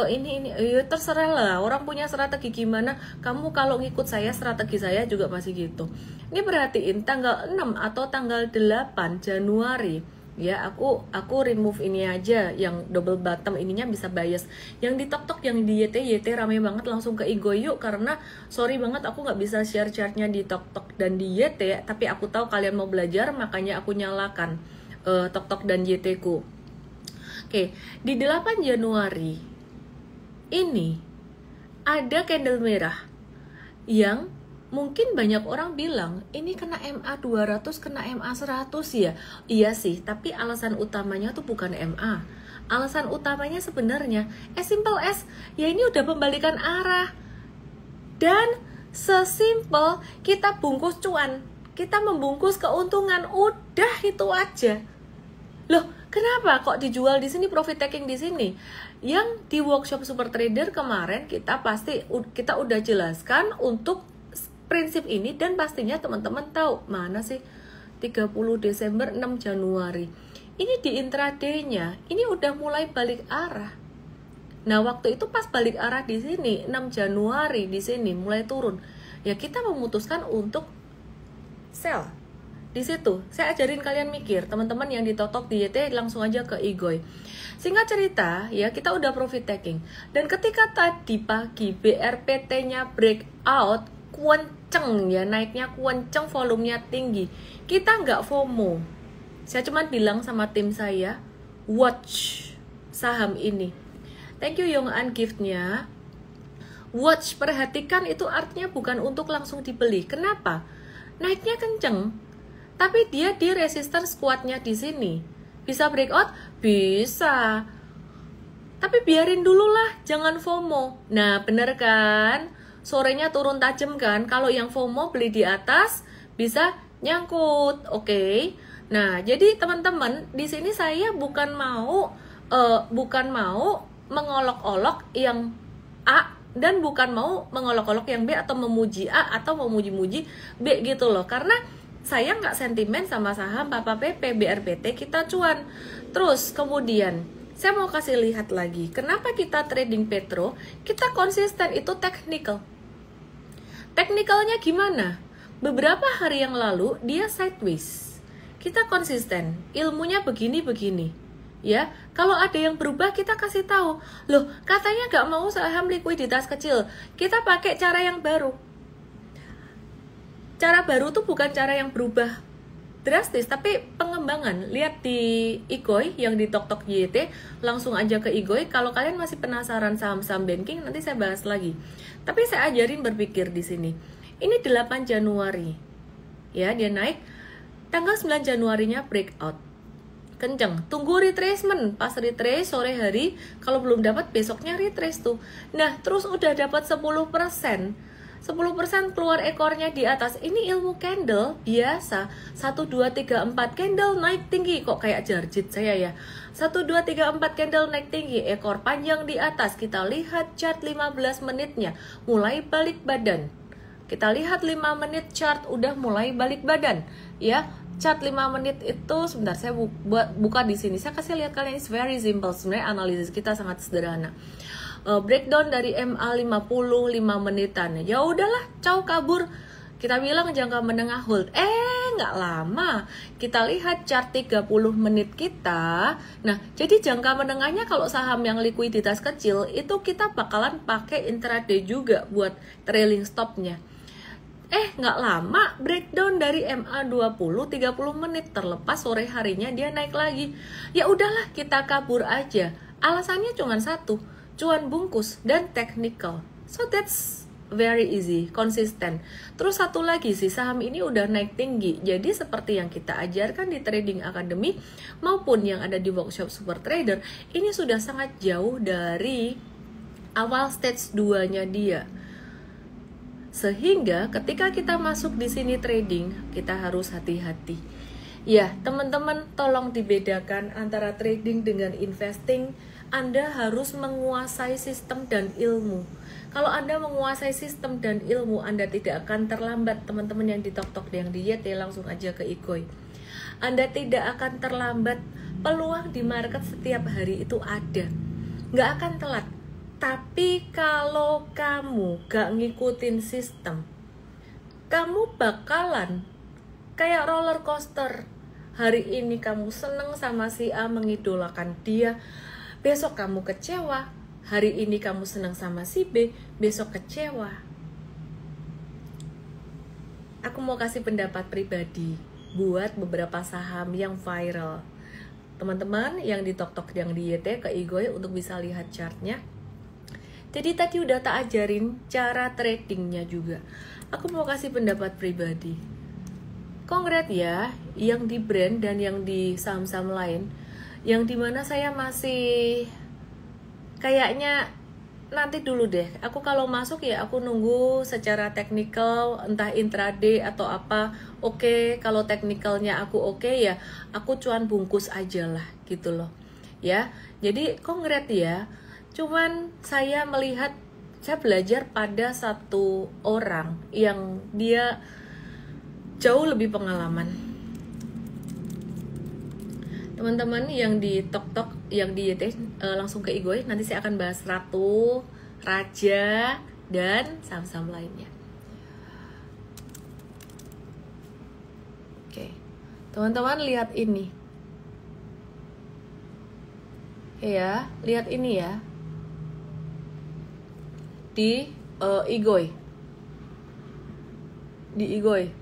ini ya terserah lah, orang punya strategi gimana. Kamu kalau ngikut saya, strategi saya juga pasti gitu. Ini perhatiin tanggal 6 atau tanggal 8 Januari ya, aku remove ini aja yang double bottom ininya bisa bias. Yang di TokTok, yang di YT rame banget, langsung ke Igo yuk, karena sorry banget aku nggak bisa share chartnya di TokTok dan di YT, tapi aku tahu kalian mau belajar, makanya aku nyalakan TokTok dan YT ku. Oke, di 8 Januari ini ada candle merah yang mungkin banyak orang bilang ini kena MA 200, kena MA 100 ya. Iya sih, tapi alasan utamanya tuh bukan MA. Alasan utamanya sebenarnya simple as ya, ini udah pembalikan arah. Dan sesimpel kita bungkus cuan, kita membungkus keuntungan, udah itu aja. Loh, kenapa kok dijual di sini, profit taking di sini? Yang di workshop Super Trader kemarin kita udah jelaskan untuk prinsip ini, dan pastinya teman-teman tahu mana sih 30 Desember 6 Januari. Ini di intraday-nya ini udah mulai balik arah. Nah, waktu itu pas balik arah di sini 6 Januari di sini mulai turun. Ya kita memutuskan untuk sell. Di situ saya ajarin kalian mikir, teman-teman yang di TokTok di YT langsung aja ke Igoy. Singkat cerita ya, kita udah profit taking. Dan ketika tadi pagi BRPT-nya breakout, kuenceng ya, naiknya kuenceng, volumenya tinggi, kita nggak FOMO. Saya cuma bilang sama tim saya, watch saham ini. Thank you Yong'an gift-nya. Watch, perhatikan, itu artinya bukan untuk langsung dibeli. Kenapa? Naiknya kenceng, tapi dia di resistance kuatnya di sini. Bisa breakout? Bisa. Tapi biarin dulu lah, jangan FOMO. Nah, bener kan? Sorenya turun tajam kan? Kalau yang FOMO beli di atas bisa nyangkut, oke? Nah, jadi teman-teman, di sini saya bukan mau mengolok-olok yang A dan bukan mau mengolok-olok yang B, atau memuji A atau memuji-muji B gitu loh. Karena saya nggak sentimen sama saham Papa PP, BRPT, kita cuan. Terus kemudian saya mau kasih lihat lagi, kenapa kita trading Petro, kita konsisten, itu technical. Technicalnya gimana? Beberapa hari yang lalu dia sideways, kita konsisten, ilmunya begini-begini. Ya, kalau ada yang berubah kita kasih tahu. Loh, katanya nggak mau saham likuiditas kecil, kita pakai cara yang baru. Cara baru tuh bukan cara yang berubah drastis, tapi pengembangan. Lihat di Igoy yang di TokTok YT, langsung aja ke Igoy. Kalau kalian masih penasaran saham-saham banking, nanti saya bahas lagi. Tapi saya ajarin berpikir di sini. Ini 8 Januari. Ya, dia naik. Tanggal 9 Januarinya breakout. Kenceng. Tunggu retracement. Pas retrace sore hari, kalau belum dapat besoknya retrace tuh. Nah, terus udah dapat 10%. 10% keluar ekornya di atas. Ini ilmu candle biasa. 1, 2, 3, 4 candle naik tinggi. Kok kayak jarjit saya ya. 1, 2, 3, 4 candle naik tinggi, ekor panjang di atas. Kita lihat chart 15 menitnya mulai balik badan. Kita lihat 5 menit chart udah mulai balik badan. Ya, chart 5 menit itu sebentar saya buka di sini. Saya kasih lihat kalian, it's very simple. Sebenarnya analisis kita sangat sederhana. Breakdown dari MA 50 5 menitan. Ya udahlah, caw kabur. Kita bilang jangka menengah hold. Nggak lama. Kita lihat chart 30 menit kita. Nah, jadi jangka menengahnya kalau saham yang likuiditas kecil itu kita bakalan pakai intraday juga buat trailing stopnya. Nggak lama breakdown dari MA 20 30 menit, terlepas sore harinya dia naik lagi. Ya udahlah, kita kabur aja. Alasannya cuma satu, cuan bungkus dan technical. So that's very easy, konsisten. Terus satu lagi sih, saham ini udah naik tinggi. Jadi seperti yang kita ajarkan di Trading Academy maupun yang ada di workshop Super Trader, ini sudah sangat jauh dari awal stage 2-nya dia. Sehingga ketika kita masuk di sini trading, kita harus hati-hati. Ya, teman-teman tolong dibedakan antara trading dengan investing. Anda harus menguasai sistem dan ilmu. Kalau Anda menguasai sistem dan ilmu, Anda tidak akan terlambat. Teman-teman yang di Tok-Tok, yang di YT, langsung aja ke Igoy. Anda tidak akan terlambat. Peluang di market setiap hari itu ada, nggak akan telat. Tapi kalau kamu gak ngikutin sistem, kamu bakalan kayak roller coaster. Hari ini kamu seneng sama si A, mengidolakan dia, besok kamu kecewa. Hari ini kamu seneng sama si B, besok kecewa. Aku mau kasih pendapat pribadi buat beberapa saham yang viral. Teman-teman yang di Tok-Tok, yang di YT, ke Igoy untuk bisa lihat chartnya. Jadi tadi udah tak ajarin cara tradingnya juga. Aku mau kasih pendapat pribadi. Kongrat ya, yang di brand dan yang di saham-saham lain, yang dimana saya masih kayaknya nanti dulu deh. Aku kalau masuk ya aku nunggu secara teknikal, entah intraday atau apa. Oke, kalau teknikalnya aku oke ya, aku cuan bungkus aja lah gitu loh. Ya, jadi kongrat ya. Cuman saya melihat, saya belajar pada satu orang yang dia jauh lebih pengalaman. Teman-teman yang di Tok-Tok, yang di YT, langsung ke Igoy. Nanti saya akan bahas Ratu, Raja, dan saham-saham lainnya. Oke, teman-teman lihat ini. Ya, lihat ini ya. Di Igoy. Di Igoy.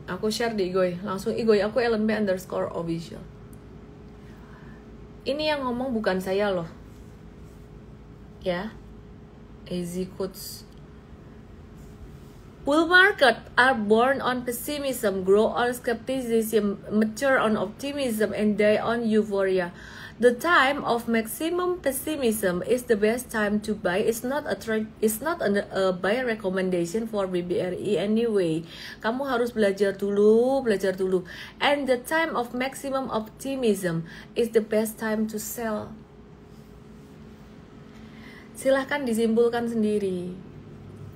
Aku share di Igoy. Langsung Igoy, aku LNB_official. Ini yang ngomong bukan saya loh. Ya. Easy Coach. Bull market are born on pessimism, grow on skepticism, mature on optimism, and die on euphoria. The time of maximum pessimism is the best time to buy. It's not a buy recommendation for BBRI anyway. Kamu harus belajar dulu. And the time of maximum optimism is the best time to sell. Silahkan disimpulkan sendiri.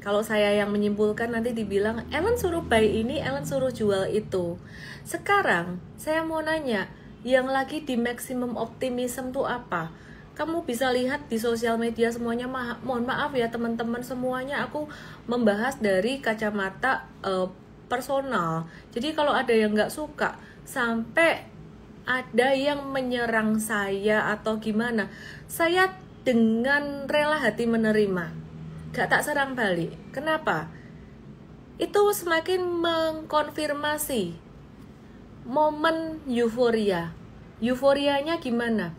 Kalau saya yang menyimpulkan nanti dibilang Ellen suruh buy ini, Ellen suruh jual itu. Sekarang saya mau nanya, yang lagi di maximum optimism tuh apa? Kamu bisa lihat di sosial media semuanya. Mohon maaf ya teman-teman semuanya, aku membahas dari kacamata personal. Jadi kalau ada yang nggak suka, sampai ada yang menyerang saya atau gimana, saya dengan rela hati menerima, gak tak serang balik. Kenapa? Itu semakin mengkonfirmasi momen euforia. Euforianya gimana?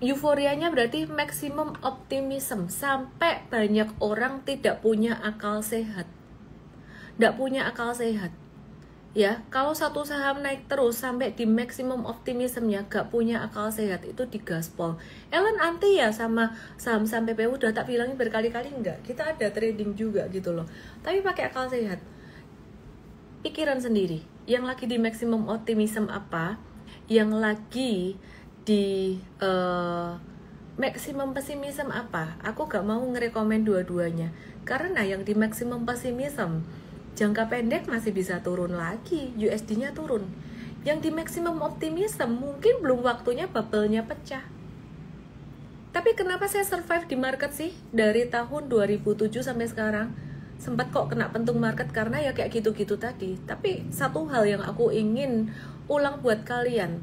Euforianya berarti maximum optimism, sampai banyak orang tidak punya akal sehat. Tidak punya akal sehat. Ya, kalau satu saham naik terus sampai di maximum optimismnya, gak punya akal sehat, itu digaspol. Ellen anti ya sama saham-saham PPU, udah tak bilangin berkali-kali. Enggak, kita ada trading juga gitu loh, tapi pakai akal sehat. Pikiran sendiri, yang lagi di maximum optimism apa, yang lagi di maximum pessimism apa. Aku gak mau ngerekomen dua-duanya, karena yang di maximum pessimism jangka pendek masih bisa turun lagi, USD-nya turun. Yang di maximum optimism mungkin belum waktunya bubble-nya pecah. Tapi kenapa saya survive di market sih dari tahun 2007 sampai sekarang? Sempat kok kena pentung market karena ya kayak gitu-gitu tadi. Tapi satu hal yang aku ingin ulang buat kalian,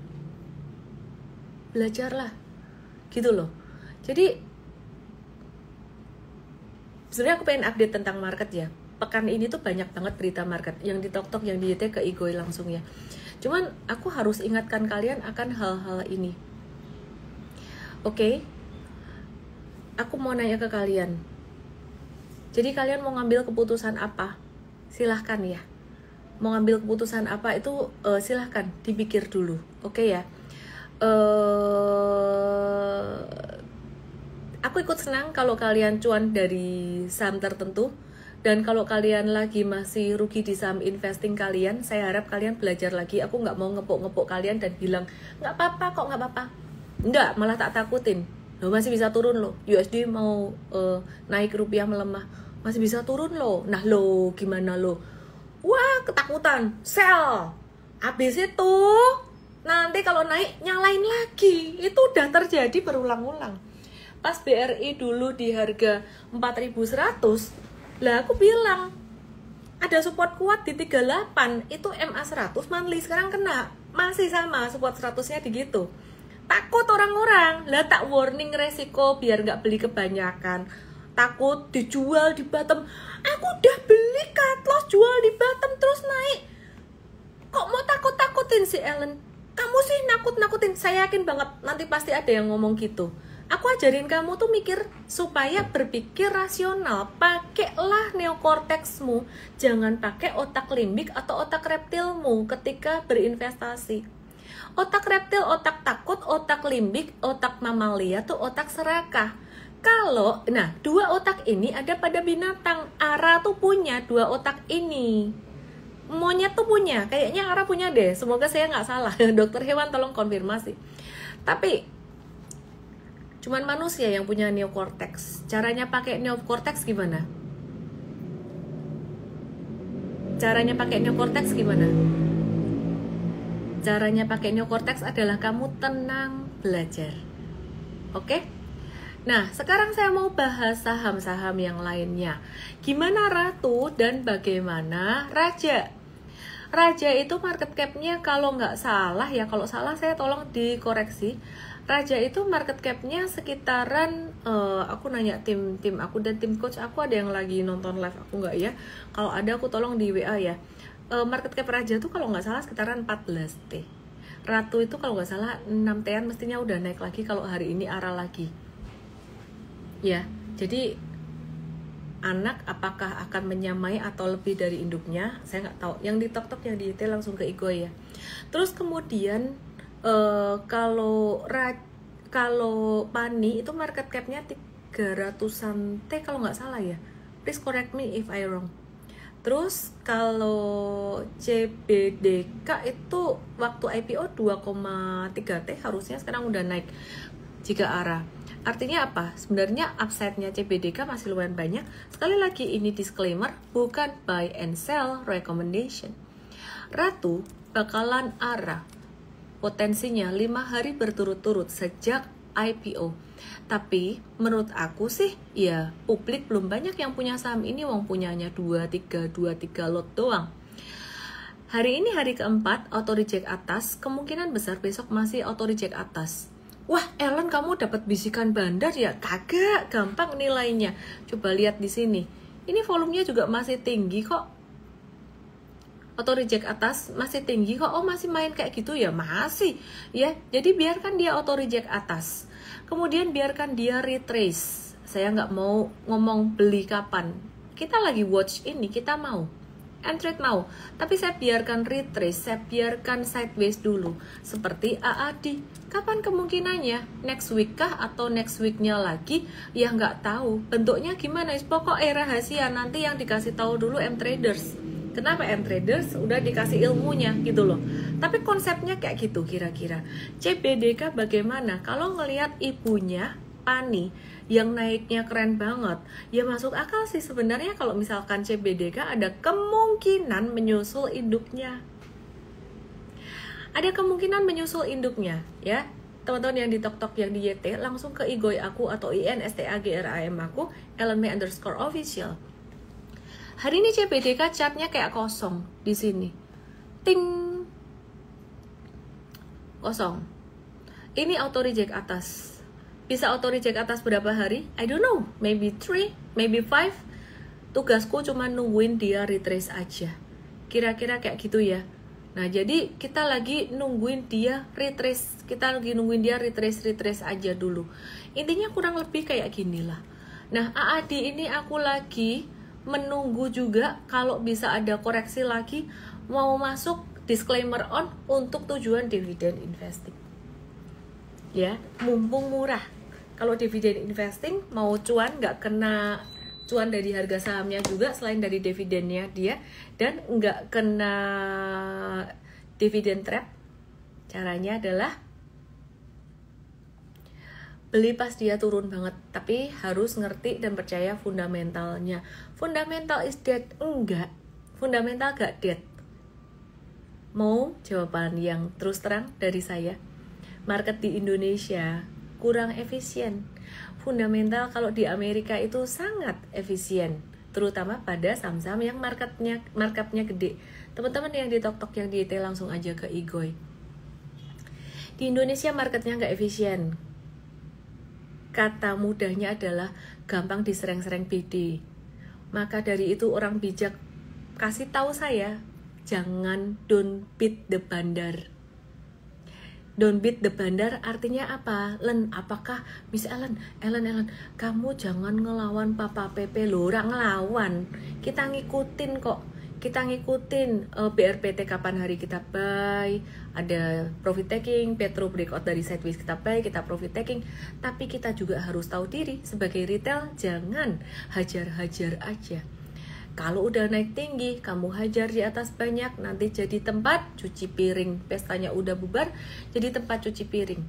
belajarlah gitu loh. Jadi sebenarnya aku pengen update tentang market ya. Pekan ini tuh banyak banget berita market, yang di Tok-Tok, yang di YT, ke Igoy langsung ya. Cuman aku harus ingatkan kalian akan hal-hal ini. Oke? Aku mau nanya ke kalian. Jadi kalian mau ngambil keputusan apa? Silahkan ya. Mau ngambil keputusan apa itu silahkan dipikir dulu. Oke ya? Aku ikut senang kalau kalian cuan dari saham tertentu. Dan kalau kalian lagi masih rugi di saham investing kalian, saya harap kalian belajar lagi. Aku nggak mau ngepuk-ngepuk kalian dan bilang, nggak apa-apa kok, nggak apa-apa. Nggak, malah tak takutin. Loh, masih bisa turun loh. USD mau naik, rupiah melemah. Masih bisa turun loh. Nah lo, gimana lo? Wah, ketakutan. Sell. Habis itu, nanti kalau naik, nyalain lagi. Itu udah terjadi berulang-ulang. Pas BRI dulu di harga 4.100, lah aku bilang ada support kuat di 38, itu MA 100 monthly sekarang kena. Masih sama support 100-nya di gitu. Takut orang-orang, lah tak warning resiko biar nggak beli kebanyakan. Takut dijual di bottom. Aku udah beli cut loss, jual di bottom terus naik. Kok mau takut-takutin si Ellen? Kamu sih nakut-nakutin. Saya yakin banget nanti pasti ada yang ngomong gitu. Aku ajarin kamu tuh mikir supaya berpikir rasional. Pakailah neokorteksmu. Jangan pakai otak limbik atau otak reptilmu ketika berinvestasi. Otak reptil, otak takut, otak limbik, otak mamalia tuh otak serakah. Kalau, nah dua otak ini ada pada binatang. Ara tuh punya dua otak ini. Monyet tuh punya, kayaknya Ara punya deh. Semoga saya nggak salah. Dokter hewan tolong konfirmasi. Tapi cuman manusia yang punya neokortex. Caranya pakai neokortex gimana? Caranya pakai neokortex gimana? Caranya pakai neokortex adalah kamu tenang belajar. Oke? Nah, sekarang saya mau bahas saham-saham yang lainnya. Gimana Ratu dan bagaimana Raja? Raja itu market cap-nya kalau nggak salah ya, kalau salah saya tolong dikoreksi. Raja itu market cap-nya sekitaran, aku nanya tim aku dan tim coach aku, ada yang lagi nonton live aku nggak ya? Kalau ada aku tolong di WA ya. Market cap Raja tuh kalau nggak salah sekitaran 14 T. Ratu itu kalau nggak salah 6 T-an mestinya udah naik lagi kalau hari ini arah lagi. Ya, jadi anak apakah akan menyamai atau lebih dari induknya? Saya nggak tahu. Yang di TikTok yang di IT langsung ke Igoy ya. Terus kemudian kalau Pani itu market cap-nya 300-an T kalau nggak salah ya. Please correct me if I wrong. Terus kalau CBDK itu waktu IPO 2,3 T, harusnya sekarang udah naik jika arah. Artinya apa? Sebenarnya upside-nya CBDK masih lumayan banyak. Sekali lagi ini disclaimer, bukan buy and sell recommendation. Ratu bakalan arah potensinya 5 hari berturut-turut sejak IPO. Tapi menurut aku sih ya publik belum banyak yang punya saham ini, wong punyanya 2-3 lot doang. Hari ini hari keempat auto reject atas, kemungkinan besar besok masih auto reject atas. Wah, Ellen kamu dapat bisikan bandar ya? Kagak, gampang nilainya. Coba lihat di sini. Ini volumenya juga masih tinggi kok. Auto reject atas masih tinggi kok. Oh, masih main kayak gitu ya? Masih. Ya, jadi biarkan dia auto reject atas. Kemudian biarkan dia retrace. Saya nggak mau ngomong beli kapan. Kita lagi watch ini, kita mau. Entry mau. Tapi saya biarkan retrace, saya biarkan sideways dulu. Seperti AAD. Kapan kemungkinannya? Next week kah atau next weeknya lagi? Ya nggak tahu. Bentuknya gimana? Pokoknya rahasia. Nanti yang dikasih tahu dulu M-Traders. Kenapa M-Traders? Udah dikasih ilmunya gitu loh. Tapi konsepnya kayak gitu kira-kira. CBDK bagaimana? Kalau ngelihat ibunya, Pani, yang naiknya keren banget, ya masuk akal sih sebenarnya kalau misalkan CBDK ada kemungkinan menyusul induknya. Ada kemungkinan menyusul induknya, ya. Teman-teman yang di TikTok yang di YT, langsung ke Igoy aku atau INSTAGRAM aku, @ellenmay_official. Hari ini CBDK chartnya kayak kosong di sini. Ting. Kosong. Ini auto reject atas. Bisa auto reject atas berapa hari? I don't know. Maybe 3, maybe 5. Tugasku cuma nungguin dia retrace aja. Kira-kira kayak gitu ya. Nah, jadi kita lagi nungguin dia retrace. Kita lagi nungguin dia retrace aja dulu. Intinya kurang lebih kayak gini lah. Nah, AAD ini aku lagi menunggu juga kalau bisa ada koreksi lagi, mau masuk disclaimer on untuk tujuan dividen investing. ya, mumpung murah. Kalau dividen investing mau cuan, nggak kena cuan dari harga sahamnya juga selain dari dividennya dia, dan nggak kena dividen trap. Caranya adalah beli pas dia turun banget, tapi harus ngerti dan percaya fundamentalnya. Fundamental is dead? Enggak, fundamental gak dead. Mau jawaban yang terus terang dari saya? Market di Indonesia kurang efisien. Fundamental kalau di Amerika itu sangat efisien, terutama pada saham-saham yang marketnya gede. Teman-teman yang di Tok-Tok, yang di IT, langsung aja ke Igoy. Di Indonesia marketnya nggak efisien. Kata mudahnya adalah gampang diserang-serang BD. Maka dari itu orang bijak kasih tahu saya, jangan don't beat the bandar. Don't beat the bandar artinya apa? Apakah Miss Ellen, kamu jangan ngelawan Papa Pepe loh, orang ngelawan. Kita ngikutin kok. Kita ngikutin BRPT kapan hari kita buy, ada profit taking, Petro breakout dari sideways kita buy, kita profit taking. Tapi kita juga harus tahu diri sebagai retail, jangan hajar-hajar aja. Kalau udah naik tinggi, kamu hajar di atas banyak, nanti jadi tempat cuci piring. Pestanya udah bubar, jadi tempat cuci piring.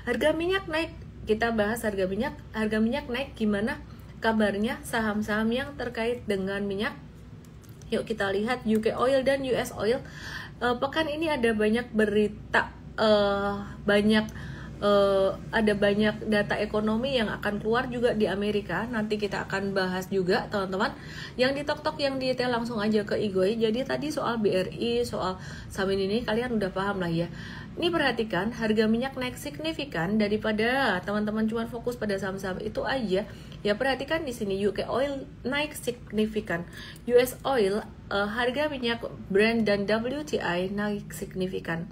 Harga minyak naik, kita bahas harga minyak. Harga minyak naik, gimana kabarnya saham-saham yang terkait dengan minyak? Yuk kita lihat UK Oil dan US Oil. Pekan ini ada banyak berita, ada banyak data ekonomi yang akan keluar juga di Amerika. Nanti kita akan bahas juga teman-teman. Yang di Tok-Tok, yang di detail langsung aja ke Igoy. Jadi tadi soal BRI, soal saham ini kalian udah paham lah ya. Ini perhatikan, harga minyak naik signifikan daripada teman-teman cuma fokus pada saham-saham itu aja. Ya perhatikan di sini UK Oil naik signifikan, US Oil harga minyak Brent dan WTI naik signifikan.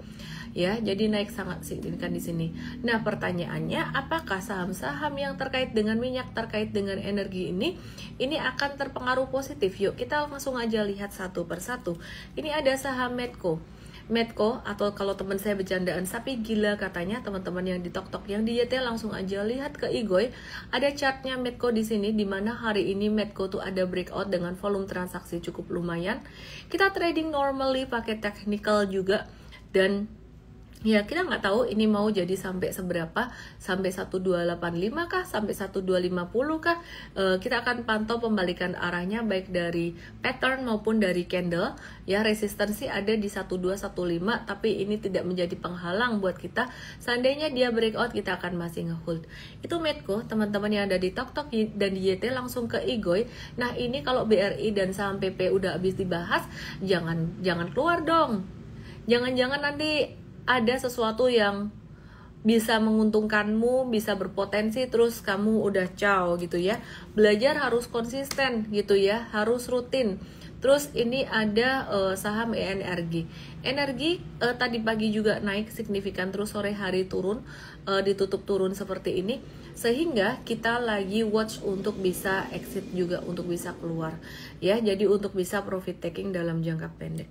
Ya, jadi naik sangat signifikan di sini. Nah, pertanyaannya, apakah saham-saham yang terkait dengan minyak, terkait dengan energi ini akan terpengaruh positif? Yuk, kita langsung aja lihat satu persatu. Ini ada saham Medco, atau kalau teman saya bercandaan sapi gila katanya, teman-teman yang di Tok-Tok, yang di YT langsung aja lihat ke Igoy. Ada chartnya Medco di sini, di mana hari ini Medco tuh ada breakout dengan volume transaksi cukup lumayan. Kita trading normally pakai technical juga, dan ya kita nggak tahu ini mau jadi sampai seberapa, sampai 1285 kah, sampai 1250 kah. Kita akan pantau pembalikan arahnya baik dari pattern maupun dari candle. Ya, resistensi ada di 1215, tapi ini tidak menjadi penghalang buat kita. Seandainya dia breakout, kita akan masih ngehold. Itu Medco, teman-teman yang ada di Tok-Tok dan di YT langsung ke Igoy. Nah, ini kalau BRI dan saham PP udah habis dibahas, jangan keluar dong. Jangan-jangan nanti ada sesuatu yang bisa menguntungkanmu, bisa berpotensi, terus kamu udah caw gitu ya. Belajar harus konsisten gitu ya, harus rutin. Terus ini ada saham ENRG. Energi tadi pagi juga naik signifikan, terus sore hari turun, ditutup turun seperti ini. Sehingga kita lagi watch untuk bisa exit juga, untuk bisa keluar. Ya, jadi untuk bisa profit taking dalam jangka pendek.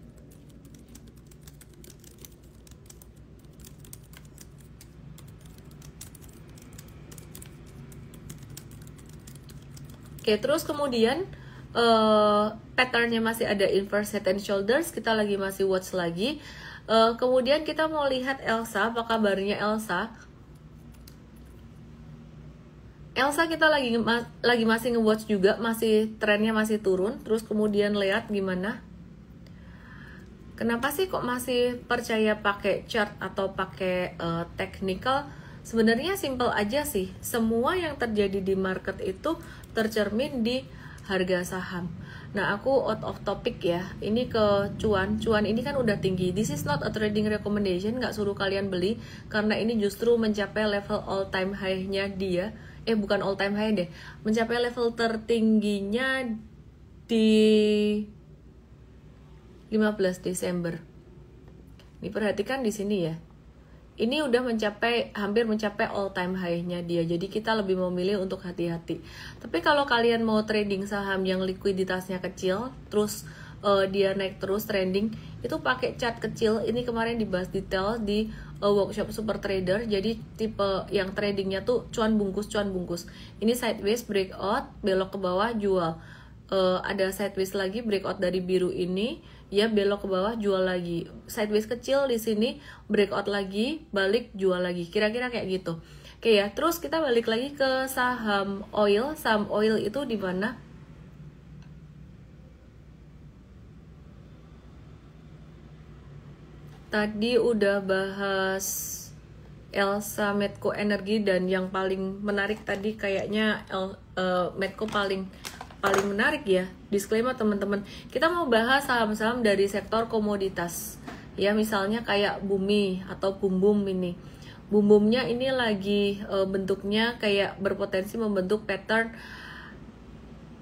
Oke, terus kemudian patternnya masih ada inverse head and shoulders, kita lagi masih watch lagi. Kemudian kita mau lihat Elsa, apa kabarnya Elsa? Elsa kita lagi masih nge-watch juga, masih trennya masih turun. Terus kemudian lihat gimana? Kenapa sih kok masih percaya pakai chart atau pakai technical? Sebenarnya simple aja sih. Semua yang terjadi di market itu tercermin di harga saham. Nah, aku out of topic ya. Ini ke cuan ini kan udah tinggi. This is not a trading recommendation, nggak suruh kalian beli, karena ini justru mencapai level all time high-nya dia. Bukan all time high deh, mencapai level tertingginya di 15 Desember. Ini perhatikan di sini ya. Ini udah hampir mencapai all time high-nya dia. Jadi kita lebih memilih untuk hati-hati. Tapi kalau kalian mau trading saham yang likuiditasnya kecil, terus dia naik terus trending itu pakai chart kecil. Ini kemarin dibahas detail di workshop Super Trader. Jadi tipe yang tradingnya tuh cuan bungkus. Ini sideways breakout, belok ke bawah jual. Ada sideways lagi breakout dari biru ini, ya belok ke bawah jual lagi. Sideways kecil di sini, breakout lagi, balik jual lagi. Kira-kira kayak gitu. Oke ya, terus kita balik lagi ke saham oil. Saham oil itu di mana? Tadi udah bahas Elsa Medco Energi, dan yang paling menarik tadi kayaknya Medco paling menarik ya. Disclaimer teman-teman, kita mau bahas saham-saham dari sektor komoditas. Ya misalnya kayak Bumi atau Bumbum ini. Bumbumnya ini lagi bentuknya kayak berpotensi membentuk pattern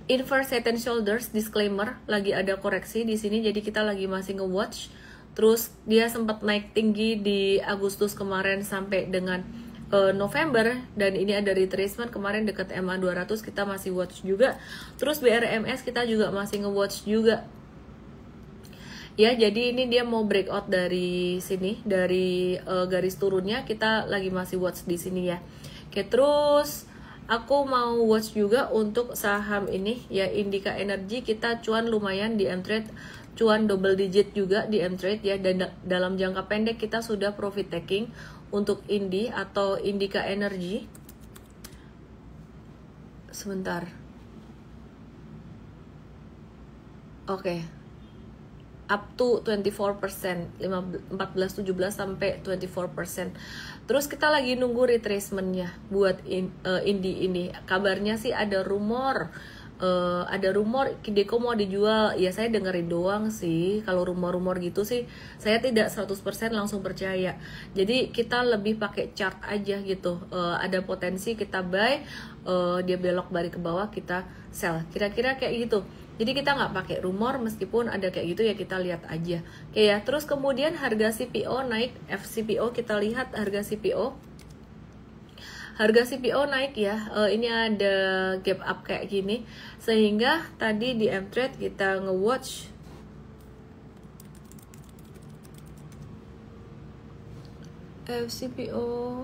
inverse head and shoulders. Disclaimer, lagi ada koreksi di sini, jadi kita lagi masih nge-watch. Terus dia sempat naik tinggi di Agustus kemarin sampai dengan November, dan ini ada retracement kemarin dekat MA 200, kita masih watch juga. Terus BRMS kita juga masih nge-watch juga. Ya, jadi ini dia mau breakout dari sini, dari garis turunnya, kita lagi masih watch di sini ya. Oke, terus aku mau watch juga untuk saham ini ya, Indica Energy. Kita cuan lumayan di M-Trade, cuan double digit juga di M-Trade ya, dan dalam jangka pendek kita sudah profit taking untuk Indi atau Indica Energy. Sebentar. Oke. Up to 24%, 14-17 sampai 24%. Terus kita lagi nunggu retracementnya buat Indi ini. Kabarnya sih ada rumor Kideko mau dijual. Ya saya dengerin doang sih. Kalau rumor-rumor gitu sih saya tidak 100% langsung percaya. Jadi kita lebih pakai chart aja gitu. Ada potensi kita buy, dia belok balik ke bawah kita sell. Kira-kira kayak gitu. Jadi kita nggak pakai rumor, meskipun ada kayak gitu ya kita lihat aja. Oke ya, terus kemudian harga CPO naik, FCPO kita lihat harga CPO. Harga CPO naik ya, ini ada gap up kayak gini. Sehingga tadi di M-Trade kita nge-watch FCPO.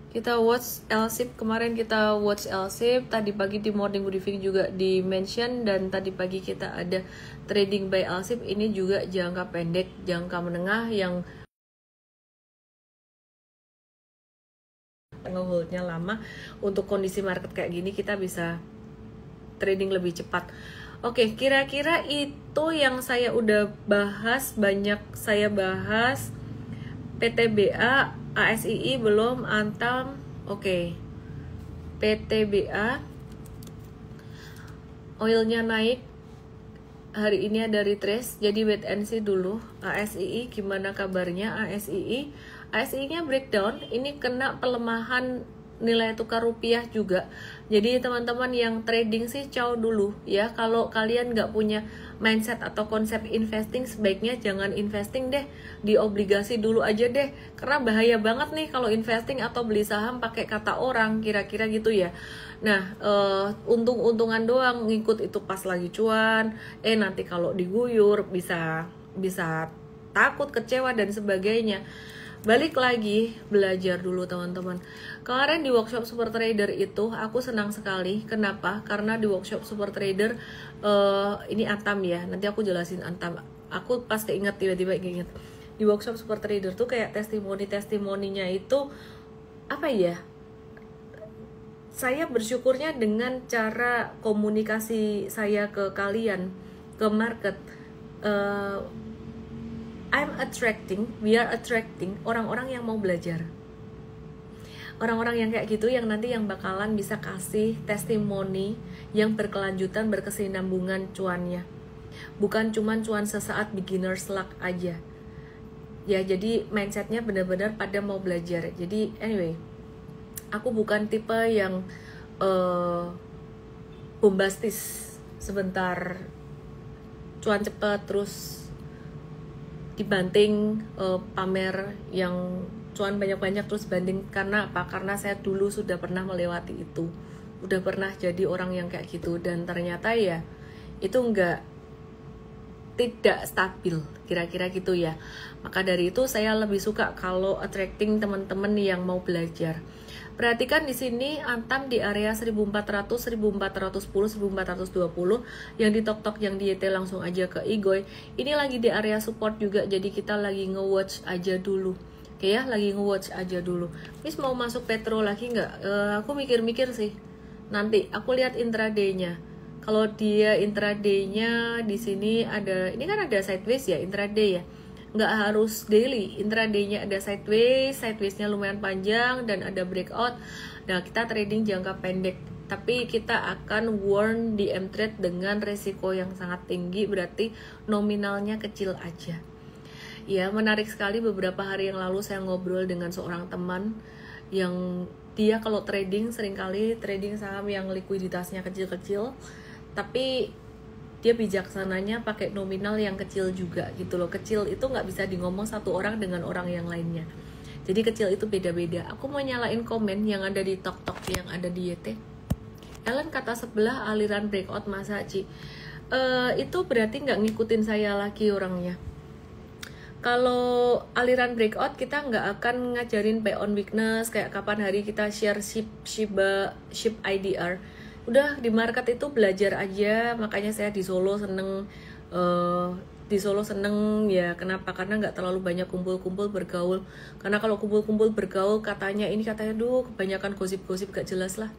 Kita watch LSIP, kemarin kita watch LSIP, tadi pagi di morning briefing juga di mention, dan tadi pagi kita ada trading by LSIP. Ini juga jangka pendek, jangka menengah yang ngeholdnya lama. Untuk kondisi market kayak gini kita bisa trading lebih cepat. Oke, kira-kira itu yang saya udah bahas, banyak saya bahas. PTBA, ASII belum, Antam, oke. PTBA, oilnya naik, hari ini ada retrace, jadi wait and see dulu. ASII gimana kabarnya? ASII-nya breakdown, ini kena pelemahan nilai tukar rupiah juga. Jadi teman-teman yang trading sih caw dulu ya. Kalau kalian nggak punya mindset atau konsep investing, sebaiknya jangan investing deh di obligasi dulu aja deh, karena bahaya banget nih kalau investing atau beli saham pakai kata orang, kira-kira gitu ya. Nah, untung-untungan doang, ngikut itu pas lagi cuan, nanti kalau diguyur bisa takut, kecewa dan sebagainya. Balik lagi, belajar dulu teman-teman. Kemarin di workshop Super Trader itu aku senang sekali. Kenapa? Karena di workshop Super Trader ini Antam ya. Nanti aku jelasin Antam. Aku pasti ingat, tiba-tiba ingat. Di workshop Super Trader tuh kayak testimoninya itu apa ya? Saya bersyukurnya dengan cara komunikasi saya ke kalian, ke market. We are attracting orang-orang yang mau belajar. Orang-orang yang kayak gitu, yang nanti yang bakalan bisa kasih testimoni yang berkelanjutan, berkesinambungan cuannya. Bukan cuman cuan sesaat beginner's luck aja. Ya, jadi mindsetnya benar-benar pada mau belajar. Jadi anyway, aku bukan tipe yang bombastis, sebentar cuan cepet terus dibanting, pamer yang cuan banyak-banyak terus banding. Karena apa? Karena saya dulu sudah pernah melewati itu, udah pernah jadi orang yang kayak gitu, dan ternyata ya itu tidak stabil, kira-kira gitu ya. Maka dari itu saya lebih suka kalau attracting teman-teman yang mau belajar. Perhatikan di sini Antam di area 1400, 1410, 1420, yang di tok-tok yang di YT langsung aja ke Igoy. Ini lagi di area support juga, jadi kita lagi nge-watch aja dulu. Oke ya, lagi nge-watch aja dulu. Miss mau masuk Petro lagi nggak? Aku mikir-mikir sih. Nanti aku lihat intraday-nya. Kalau dia intraday-nya di sini ada, ini kan ada sideways ya, intraday ya. Nggak harus daily, intraday-nya ada sideways-nya lumayan panjang dan ada breakout. Nah, kita trading jangka pendek, tapi kita akan warn di M-Trade dengan resiko yang sangat tinggi, berarti nominalnya kecil aja. Ya, menarik sekali, beberapa hari yang lalu saya ngobrol dengan seorang teman yang dia kalau trading seringkali trading saham yang likuiditasnya kecil-kecil, tapi dia bijaksananya pakai nominal yang kecil juga gitu loh. Kecil itu nggak bisa ngomong satu orang dengan orang yang lainnya, jadi kecil itu beda-beda. Aku mau nyalain komen yang ada di tok-tok yang ada di YT. Ellen kata sebelah aliran breakout masa Ci. Itu berarti nggak ngikutin saya lagi orangnya. Kalau aliran breakout kita nggak akan ngajarin pay on weakness kayak kapan hari kita share SHIB IDR. Udah di market itu belajar aja, makanya saya di Solo seneng ya. Kenapa? Karena nggak terlalu banyak kumpul-kumpul bergaul. Karena kalau kumpul-kumpul bergaul katanya kebanyakan gosip-gosip gak jelas lah,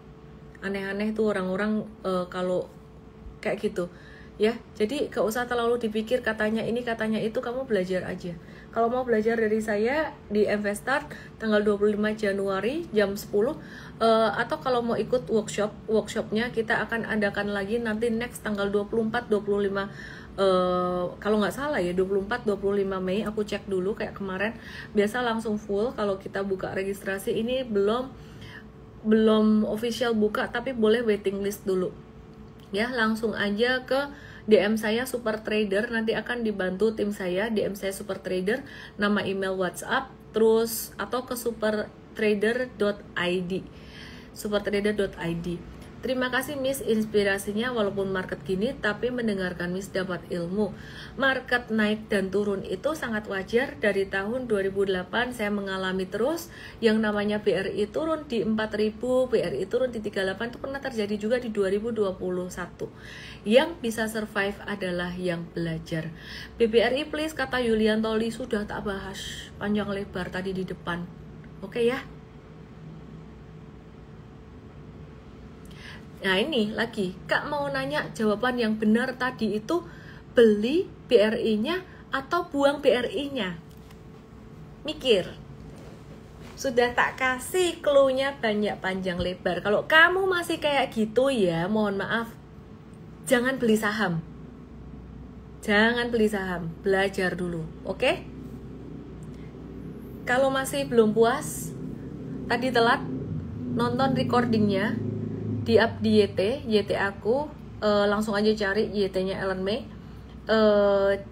aneh-aneh tuh orang-orang kalau kayak gitu ya. Jadi gak usah terlalu dipikir katanya ini katanya itu, kamu belajar aja. Kalau mau belajar dari saya di Investart tanggal 25 Januari jam 10, atau kalau mau ikut workshopnya kita akan adakan lagi nanti next tanggal 24-25 kalau nggak salah ya 24-25 Mei. Aku cek dulu, kayak kemarin biasa langsung full. Kalau kita buka registrasi, ini belum official buka tapi boleh waiting list dulu ya. Langsung aja ke DM saya Super Trader, nanti akan dibantu tim saya. DM saya Super Trader, nama email WhatsApp, terus atau ke supertrader.id. Terima kasih Miss inspirasinya, walaupun market gini tapi mendengarkan Miss dapat ilmu. Market naik dan turun itu sangat wajar. Dari tahun 2008 saya mengalami terus yang namanya BRI turun di 4.000, BRI turun di 38, itu pernah terjadi juga di 2021. Yang bisa survive adalah yang belajar. BBRI please, kata Yulian Toli, sudah tak bahas panjang lebar tadi di depan. Oke ya. Nah ini lagi, Kak mau nanya jawaban yang benar tadi itu beli BRI-nya atau buang BRI-nya? Mikir. Sudah tak kasih clue-nya banyak panjang lebar. Kalau kamu masih kayak gitu ya, mohon maaf, jangan beli saham. Jangan beli saham, belajar dulu, oke? Kalau masih belum puas, tadi telat, nonton recordingnya di up di YT aku, langsung aja cari YT-nya Ellen May,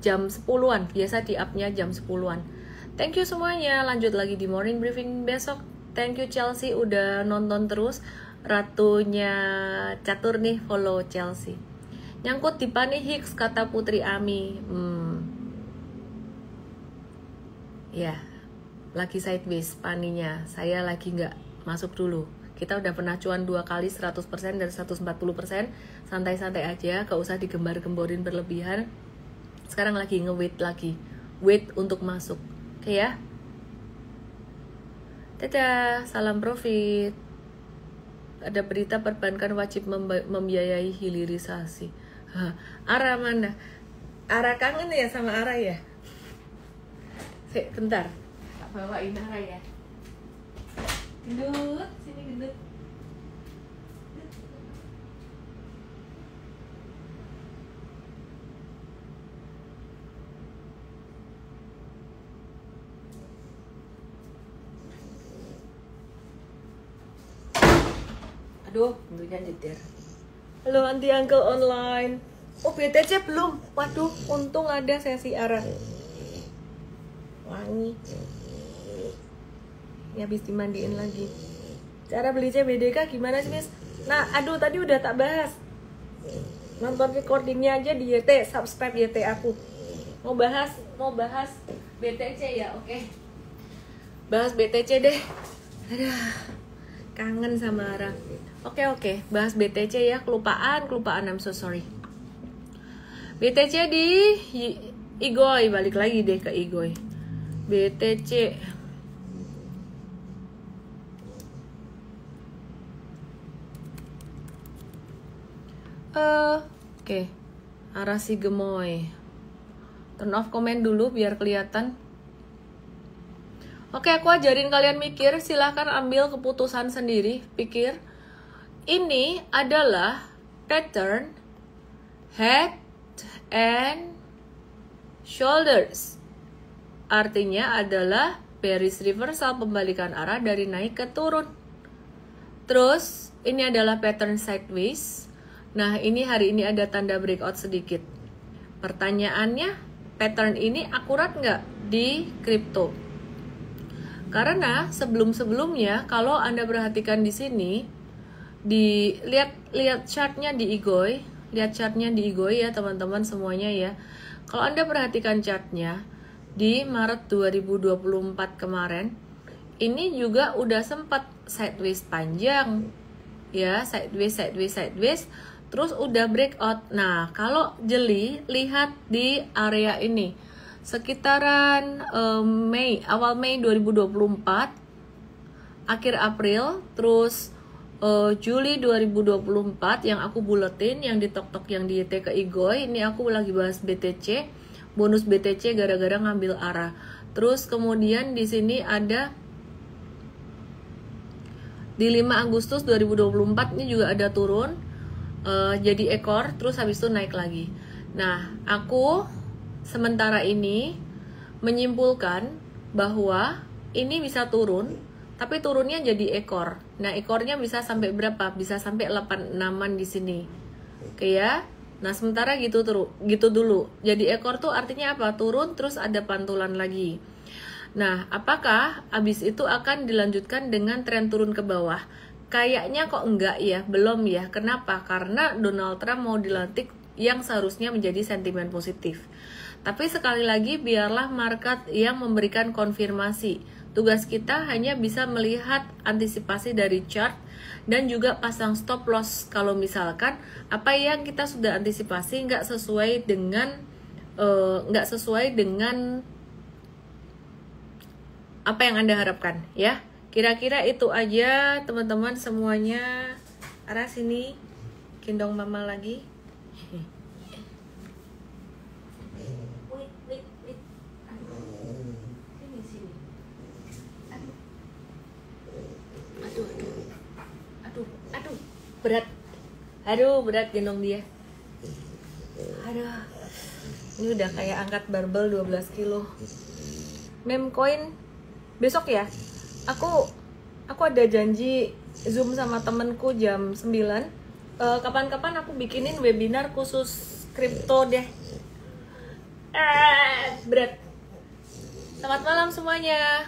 jam 10-an, biasa di up-nya jam 10-an. Thank you semuanya, lanjut lagi di morning briefing besok. Thank you Chelsea udah nonton terus. Ratunya catur nih, follow Chelsea. Nyangkut di Pani Hicks, kata Putri Ami. Ya, lagi sideways paninya, saya lagi nggak masuk dulu. Kita udah pernah cuan 2 kali 100% dan 140%. Santai-santai aja, gak usah digembar-gemborin berlebihan. Sekarang lagi nge-wait lagi. Wait untuk masuk. Oke ya? Dadah, salam profit. Ada berita perbankan wajib membiayai hilirisasi. Ara mana? Ara kangen ya sama Ara ya? Bentar, tak bawain Ara ya. Gendut, sini gendut. Aduh, gendutnya nyetir. Halo anti uncle online. Oh BTC belum. Waduh, untung ada sesi Ara. Wangi. Ya habis dimandiin lagi. Cara beli CBDK gimana sih Miss? Nah aduh tadi udah tak bahas. Nonton recordingnya aja di YT, subscribe YT aku. Mau bahas BTC ya, oke. Bahas BTC deh. Aduh, kangen sama Ara. Oke, bahas BTC ya. Kelupaan, I'm so sorry. BTC di Igoy, balik lagi deh ke Igoy. BTC. Oke. Arasi gemoy. Turn off komen dulu biar kelihatan. Oke, aku ajarin kalian mikir. Silahkan ambil keputusan sendiri. Pikir. Ini adalah pattern head and shoulders. Artinya adalah bearish reversal, pembalikan arah dari naik ke turun. Terus, ini adalah pattern sideways. Nah, ini hari ini ada tanda breakout sedikit. Pertanyaannya, pattern ini akurat nggak di kripto? Karena sebelum-sebelumnya, kalau Anda perhatikan di sini, lihat chartnya di Igoy, ya teman-teman semuanya ya. Kalau Anda perhatikan chartnya di Maret 2024 kemarin, ini juga udah sempat sideways panjang, ya sideways, terus udah breakout. Nah, kalau jeli lihat di area ini sekitaran awal Mei 2024, akhir April, terus Juli 2024 yang aku buletin, yang di tok-tok yang di YT ke Igoy. Ini aku lagi bahas BTC, bonus BTC gara-gara ngambil arah. Terus kemudian di sini ada di 5 Agustus 2024 ini juga ada turun jadi ekor, terus habis itu naik lagi. Nah, aku sementara ini menyimpulkan bahwa ini bisa turun, tapi turunnya jadi ekor. Nah, ekornya bisa sampai berapa? Bisa sampai 86-an di sini. Oke ya. Nah, sementara gitu dulu. Jadi ekor tuh artinya apa? Turun terus ada pantulan lagi. Nah, apakah abis itu akan dilanjutkan dengan tren turun ke bawah? Kayaknya kok enggak ya, belum ya. Kenapa? Karena Donald Trump mau dilantik yang seharusnya menjadi sentimen positif. Tapi sekali lagi biarlah market yang memberikan konfirmasi. Tugas kita hanya bisa melihat antisipasi dari chart dan juga pasang stop loss kalau misalkan apa yang kita sudah antisipasi nggak sesuai dengan apa yang Anda harapkan ya. Kira-kira itu aja teman-teman semuanya. Arah sini, gendong mama lagi. Berat gendong dia. Ini udah kayak angkat barbel 12 kilo. Meme coin besok ya. Aku ada janji Zoom sama temenku jam 9. Kapan-kapan aku bikinin webinar khusus kripto deh. Berat. Selamat malam semuanya.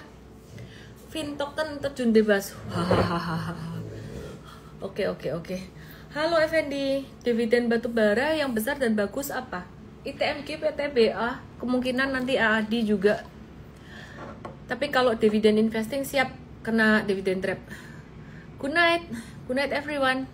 Fintoken terjun bebas. Oke. Halo Effendi, dividen batubara yang besar dan bagus apa? ITMG, PTBA, kemungkinan nanti AAD juga. Tapi kalau dividen investing siap kena dividen trap. Good night everyone.